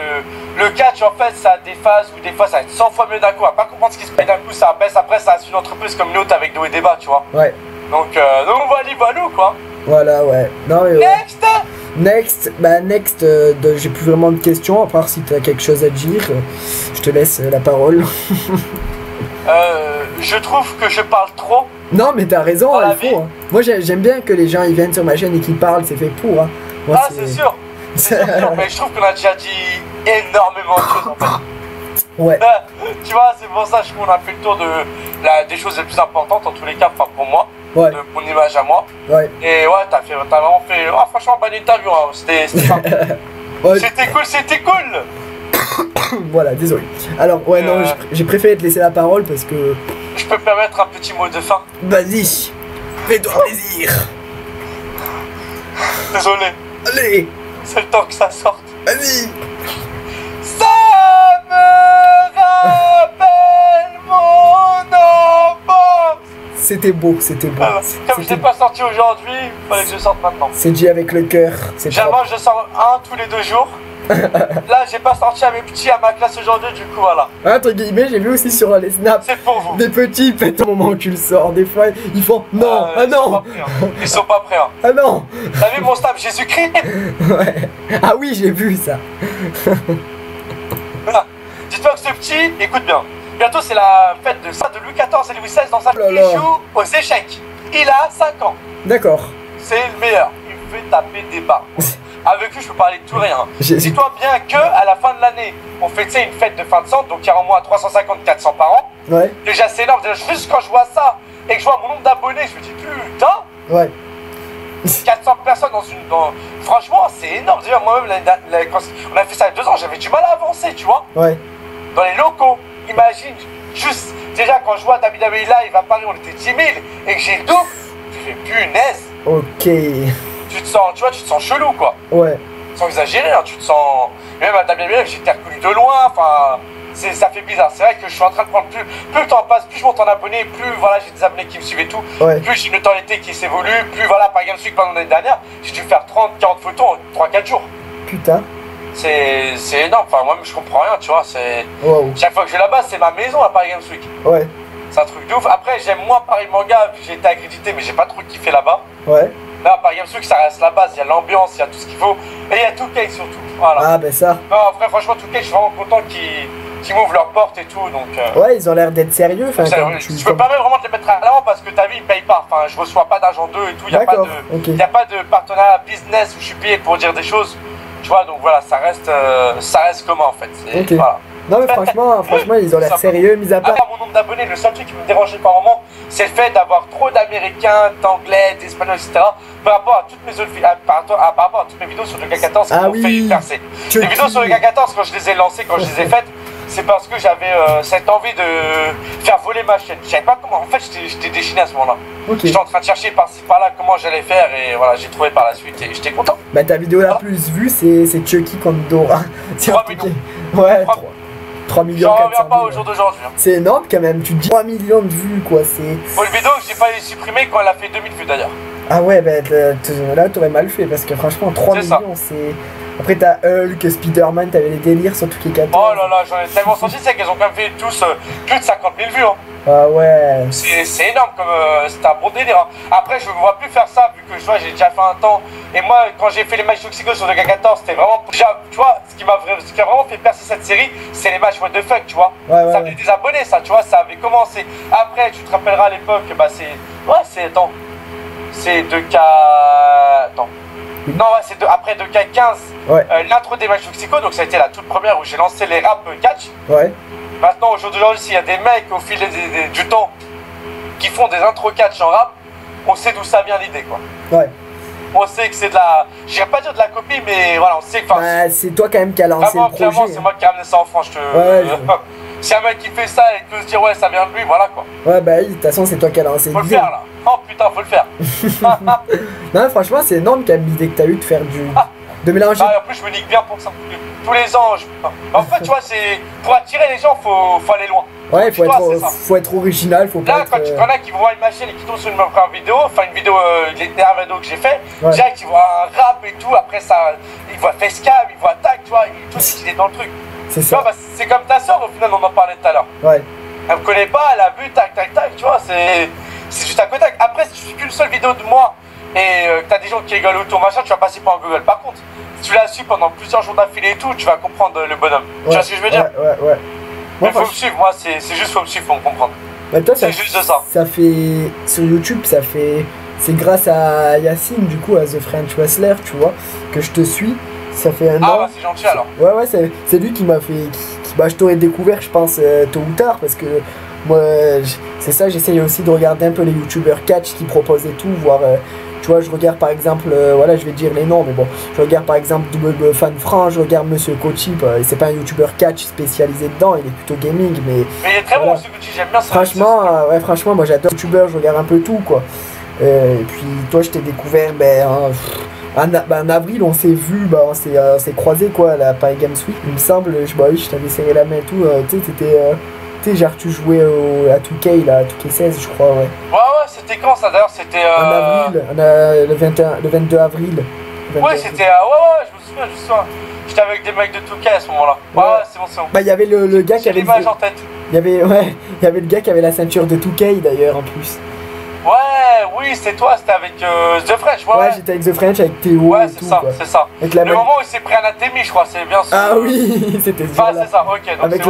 Speaker 2: le catch en fait ça a des phases où des fois ça va être 100 fois mieux d'un coup, on va pas comprendre ce qui se passe d'un coup, ça baisse, après ça reste une entreprise comme l'autre avec dos et débat, tu vois.
Speaker 1: Ouais.
Speaker 2: Donc voilà quoi.
Speaker 1: Voilà ouais. Non, mais,
Speaker 2: Next
Speaker 1: j'ai plus vraiment de questions, à part si tu as quelque chose à dire, je te laisse la parole.
Speaker 2: Je trouve que je parle trop.
Speaker 1: Non mais t'as raison, il faut. Hein. Moi j'aime bien que les gens ils viennent sur ma chaîne et qu'ils parlent, c'est fait pour. Hein. Moi,
Speaker 2: c'est sûr. C'est sûr, mais je trouve qu'on a déjà dit énormément de choses en fait.
Speaker 1: Ouais.
Speaker 2: Tu vois, c'est pour ça qu'on a fait le tour des choses les plus importantes en tous les cas, enfin pour moi,
Speaker 1: ouais.
Speaker 2: De mon image à moi.
Speaker 1: Ouais.
Speaker 2: Et ouais, t'as vraiment fait. Oh, franchement, bonne interview, hein. C'était sympa. Ouais. C'était cool.
Speaker 1: Voilà, désolé. Alors, ouais, non, j'ai préféré te laisser la parole parce que.
Speaker 2: Je peux me permettre un petit mot de fin?
Speaker 1: Vas-y, fais-toi plaisir.
Speaker 2: Désolé.
Speaker 1: Allez.
Speaker 2: C'est le temps que ça sorte.
Speaker 1: Vas-y.
Speaker 2: Ça me rappelle mon enfance.
Speaker 1: C'était beau, c'était beau.
Speaker 2: Comme je n'ai pas sorti aujourd'hui, il fallait que je sorte maintenant.
Speaker 1: C'est dit avec le cœur.
Speaker 2: Généralement, je sors un tous les 2 jours. Là, j'ai pas sorti à mes petits à ma classe aujourd'hui, du coup, voilà.
Speaker 1: Entre guillemets, j'ai vu aussi sur les snaps.
Speaker 2: C'est pour vous.
Speaker 1: Des petits pètent au moment où tu le sors. Des fois, ils font non, ah non.
Speaker 2: Ils sont pas prêts, hein.
Speaker 1: Ah non.
Speaker 2: T'as vu mon snap Jésus-Christ?
Speaker 1: Ouais. Ah oui, j'ai vu ça.
Speaker 2: Voilà. Dis-toi que ce petit, écoute bien. Bientôt, c'est la fête de Louis XIV et Louis XVI dans sa il joue aux échecs. Il a 5 ans.
Speaker 1: D'accord.
Speaker 2: C'est le meilleur. Il fait taper des barres. Avec lui, je peux parler de tout rien. Dis-toi bien que à la fin de l'année, on fait une fête de fin de centre, donc il y a en moins 350-400 par an.
Speaker 1: Ouais.
Speaker 2: Déjà, c'est énorme. Déjà, juste quand je vois ça et que je vois mon nombre d'abonnés, je me dis putain.
Speaker 1: Ouais.
Speaker 2: 400 personnes Franchement, c'est énorme. Déjà, moi-même, quand on a fait ça il y a 2 ans, j'avais du mal à avancer, tu vois.
Speaker 1: Ouais.
Speaker 2: Dans les locaux, imagine, juste, déjà, quand je vois WWE Live à Paris, on était 10 000 et que j'ai le double, je fais punaise.
Speaker 1: Ok.
Speaker 2: Tu te sens, tu vois, tu te sens chelou, quoi.
Speaker 1: Ouais.
Speaker 2: Sans exagérer, hein, tu te sens. Même à WWE, j'étais reconnu de loin, enfin. Ça fait bizarre. C'est vrai que je suis en train de prendre plus le temps passe, plus je monte en abonnés, plus voilà, j'ai des abonnés qui me suivent et tout.
Speaker 1: Ouais.
Speaker 2: Plus j'ai une notoriété qui s'évolue, plus voilà, par Games Week pendant l'année dernière, j'ai dû faire 30-40 photos en 3-4 jours.
Speaker 1: Putain.
Speaker 2: C'est énorme, enfin moi-même je comprends rien, tu vois, c'est.
Speaker 1: Wow.
Speaker 2: Chaque fois que je vais là-bas, c'est ma maison à Paris Games Week.
Speaker 1: Ouais.
Speaker 2: C'est un truc de ouf. Après, j'aime moins Paris Manga, j'ai été accrédité, mais j'ai pas trop kiffé là-bas.
Speaker 1: Ouais.
Speaker 2: Là, Paris Games Week, ça reste la base, il y a l'ambiance, il y a tout ce qu'il faut. Et il y a 2K surtout. Voilà.
Speaker 1: Ah, ben ça.
Speaker 2: Non, après, franchement, 2K, je suis vraiment content qu'ils m'ouvrent leurs portes et tout. Donc,
Speaker 1: ouais, ils ont l'air d'être sérieux. Enfin,
Speaker 2: je peux pas même vraiment te les mettre à l'avant parce que ta vie, ils payent pas. Enfin, je reçois pas d'argent d'eux et tout. Il n'y a, a pas de partenariat business où je suis payé pour dire des choses. Tu vois, donc voilà, ça reste comment en fait.
Speaker 1: Okay. Voilà. Non mais franchement, ils ont l'air sérieux, mis à part.
Speaker 2: Mon nombre d'abonnés, le seul truc qui me dérangeait par moment, c'est le fait d'avoir trop d'américains, d'anglais, d'espagnols, etc. Par rapport à toutes mes autres par rapport à toutes mes vidéos sur le K14 qui m'ont fait percer. Les vidéos sur le K14, quand je les ai lancées, quand je les ai faites, c'est parce que j'avais cette envie de faire voler ma chaîne. Je savais pas comment, en fait j'étais déchiné à ce moment-là. Okay. J'étais en train de chercher par-ci par-là comment j'allais faire et voilà, j'ai trouvé par la suite et j'étais content.
Speaker 1: Bah ta vidéo la plus vue c'est Chucky contre Dora.
Speaker 2: 3 millions.
Speaker 1: Ouais, 3 millions.
Speaker 2: J'en reviens pas au jour d'aujourd'hui. Hein.
Speaker 1: C'est énorme quand même, tu te dis 3 millions de vues quoi, c'est...
Speaker 2: Pour une vidéo que j'ai failli supprimer quand elle a fait 2000 vues d'ailleurs.
Speaker 1: Ah ouais, bah là t'aurais mal fait parce que franchement 3 millions c'est... Après t'as Hulk, Spider-Man, t'avais les délires sur tous les 14.
Speaker 2: Oh là là, j'en ai tellement senti, c'est qu'elles ont quand même fait tous plus de 50 000 vues. Hein.
Speaker 1: Ah ouais.
Speaker 2: C'est énorme, comme c'est un bon délire. Hein. Après, je ne me vois plus faire ça, vu que je vois, j'ai déjà fait un temps. Et moi, quand j'ai fait les matchs Toxico sur le K14, c'était vraiment. Tu vois, ce qui a vraiment fait percer cette série, c'est les matchs what the fuck, tu vois. Ouais, ça avait des abonnés, ça, tu vois, ça avait commencé. Après, tu te rappelleras à l'époque, bah c'est. Ouais, c'est. Attends. C'est 2K. Attends. Non, ouais, c'est après 2K15, ouais. L'intro des matchs Toxico, donc ça a été la toute première où j'ai lancé les rap catch. Ouais. Maintenant, au jour d'aujourd'hui, s'il y a des mecs au fil du temps qui font des intro catch en rap, on sait d'où ça vient l'idée, quoi. Ouais. On sait que c'est de la. Je vais pas dire de la copie, mais voilà, on sait que.
Speaker 1: Bah, c'est toi quand même qui a lancé le projet.
Speaker 2: Clairement, c'est moi qui ai ramené ça en France. Si un mec qui fait ça et qui peut se dire ouais, ça vient de lui, voilà quoi.
Speaker 1: Ouais, bah oui, de toute façon, c'est toi qui a lancé.
Speaker 2: Faut le faire là. Oh putain, faut le faire.
Speaker 1: Non, franchement, c'est énorme quand même l'idée que t'as eu de faire de mélanger.
Speaker 2: Ah, en plus, je me nique bien pour ça. Tous les ans, en fait, tu vois, c'est pour attirer les gens, faut aller loin.
Speaker 1: Ouais, faut être original, faut pas.
Speaker 2: Là, quand il y en a qui voient une machine et qui tombent sur une première vidéo, enfin une vidéo, les dernières vidéos que j'ai fait, direct ils voient un rap et tout, après ça, ils voient Facecam, ils voient Tac, tu vois, tout de suite il est dans le truc. C'est ça. Bah, c'est comme ta soeur, au final, on en parlait tout à l'heure. Ouais. Elle me connaît pas, elle a vu, tac, tac, tac, tu vois, c'est juste à côté. Après, si tu fais qu'une seule vidéo de moi et que t'as des gens qui rigolent autour, machin, tu vas passer par Google. Par contre, si tu la suis pendant plusieurs jours d'affilée et tout, tu vas comprendre le bonhomme. Ouais. Tu vois ce que je veux dire? Ouais. Mais faut me suivre, moi, c'est juste faut me suivre pour me comprendre. C'est juste de ça.
Speaker 1: Ça fait. Sur YouTube, ça fait. C'est grâce à Yacine, du coup, à The French Wrestler, tu vois, que je te suis. Ça fait un an.
Speaker 2: Ah bah c'est gentil alors.
Speaker 1: Ouais, c'est lui qui m'a fait. Bah, je t'aurais découvert, je pense, tôt ou tard, parce que moi, c'est ça, j'essaye aussi de regarder un peu les youtubeurs catch qui proposent et tout, voir. Tu vois, je regarde par exemple, voilà, je vais dire les noms, mais bon, je regarde par exemple Double Fan Franc, je regarde Monsieur Kochi, c'est pas un youtubeur catch spécialisé dedans, il est plutôt gaming, mais
Speaker 2: il est très bon, Monsieur Kochi, j'aime bien ça.
Speaker 1: Franchement, moi j'adore youtubeur, je regarde un peu tout, quoi. Et puis toi, je t'ai découvert, en avril, on s'est vu, on s'est croisé quoi, à la Paris Games Week, il me semble, je t'avais serré la main et tout, tu sais, genre tu jouais à 2K, là, à 2K16, je crois, ouais.
Speaker 2: Ouais, c'était quand ça d'ailleurs? C'était
Speaker 1: en avril, le 22 avril.
Speaker 2: Ouais, c'était, ouais, je me souviens. J'étais avec des mecs de 2K à ce moment-là. Ouais, c'est bon, c'est bon.
Speaker 1: Bah, il y avait le gars qui avait.
Speaker 2: l'image en tête.
Speaker 1: Il y avait, ouais, il y avait le gars qui avait la ceinture de 2K d'ailleurs en plus.
Speaker 2: Ouais, oui, c'est toi, c'était avec The French,
Speaker 1: ouais. Ouais, j'étais avec The French, avec Théo.
Speaker 2: Ouais, c'est ça, c'est ça. Le moment où il s'est pris un atémie, je crois, c'est bien ça.
Speaker 1: Ah oui, c'était ça.
Speaker 2: Ah, c'est ça, ok. Donc
Speaker 1: avec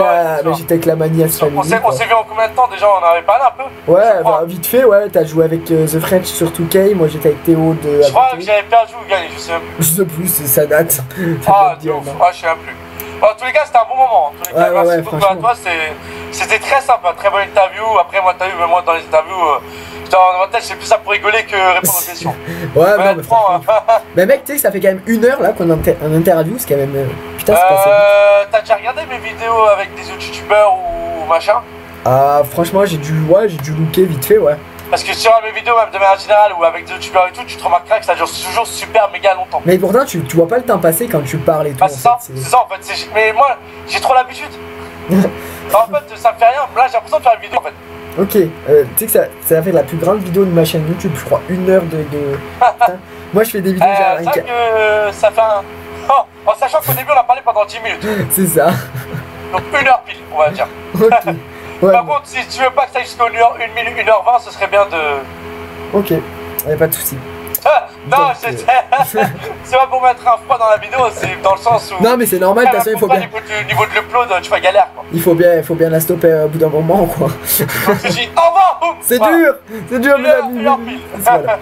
Speaker 1: j'étais avec la Manias Family.
Speaker 2: On s'est vu en combien de temps déjà? On en avait parlé un peu?
Speaker 1: Ouais, bah, vite fait, ouais. T'as joué avec The French sur 2K, moi j'étais avec Théo de.
Speaker 2: Je crois que j'avais perdu ou gagné, je sais même plus.
Speaker 1: Je sais plus, ça date.
Speaker 2: Ah, de ouf, je sais même plus. Bon, en tous les cas, c'était un bon moment. En tous les cas, merci beaucoup à toi. C'était très sympa, très bonne interview. Après, moi, t'as vu, même moi dans les interviews, dans ma tête, c'est plus ça pour rigoler que répondre aux questions.
Speaker 1: Ouais, non, mais franchement. Mais mec, tu sais que ça fait quand même 1 heure là qu'on en interview, c'est quand même. Putain, c'est passé vite.
Speaker 2: T'as déjà regardé mes vidéos avec des autres youtubeurs ou machin?
Speaker 1: Ah, franchement, j'ai dû looker vite fait, ouais.
Speaker 2: Parce que sur mes vidéos, même de manière générale, ou avec des youtubeurs et tout, tu te remarqueras que ça dure toujours super méga longtemps.
Speaker 1: Mais pourtant, tu vois pas le temps passer quand tu parles et tout.
Speaker 2: Bah, c'est ça en fait. Mais moi, j'ai trop l'habitude. En fait, ça me fait rien. Là, j'ai l'impression de faire une vidéo en fait.
Speaker 1: Ok, tu sais que ça a fait la plus grande vidéo de ma chaîne YouTube, je crois, 1 heure de... Moi, je fais des vidéos genre...
Speaker 2: C'est vrai que ça fait un... Oh, en sachant qu'au début, on a parlé pendant 10 minutes.
Speaker 1: C'est ça.
Speaker 2: Donc 1 heure pile, on va dire.
Speaker 1: Ok. Ouais,
Speaker 2: par contre, si tu veux pas que ça aille jusqu'à 1h20, ce serait bien de...
Speaker 1: Ok, y'a pas de soucis.
Speaker 2: Non, c'est pas pour mettre un froid dans la vidéo, c'est dans le sens où...
Speaker 1: Non mais c'est normal, de toute façon il faut bien...
Speaker 2: Niveau de l'upload, tu vas galère quoi.
Speaker 1: Il faut bien la stopper au bout d'un moment quoi.
Speaker 2: Donc j'ai dit au revoir.
Speaker 1: C'est dur mes amis. Voilà.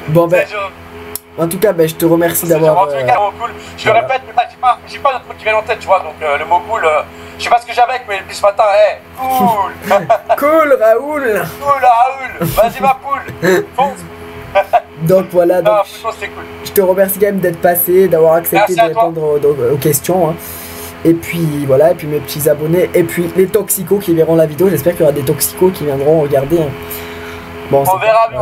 Speaker 1: Bon ben... En tout cas, je te remercie d'avoir...
Speaker 2: En tout cas, cool. Je le répète, j'ai pas d'autre mot qui vient en tête, tu vois, donc le mot cool, je sais pas ce que j'ai avec, mais depuis ce matin, cool.
Speaker 1: Cool Raoul.
Speaker 2: Cool Raoul, vas-y ma poule, fonce.
Speaker 1: Donc voilà, donc,
Speaker 2: cool.
Speaker 1: Je te remercie quand même d'être passé, d'avoir accepté de répondre aux questions. Hein. Et puis voilà, et puis mes petits abonnés, et puis les toxicos qui verront la vidéo, j'espère qu'il y aura des toxicos qui viendront regarder. Hein. Bon,
Speaker 2: on verra bien.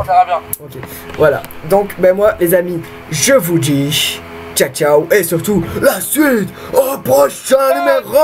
Speaker 1: Ok, voilà. Donc, moi, les amis, je vous dis ciao, ciao. Et surtout, la suite au prochain numéro.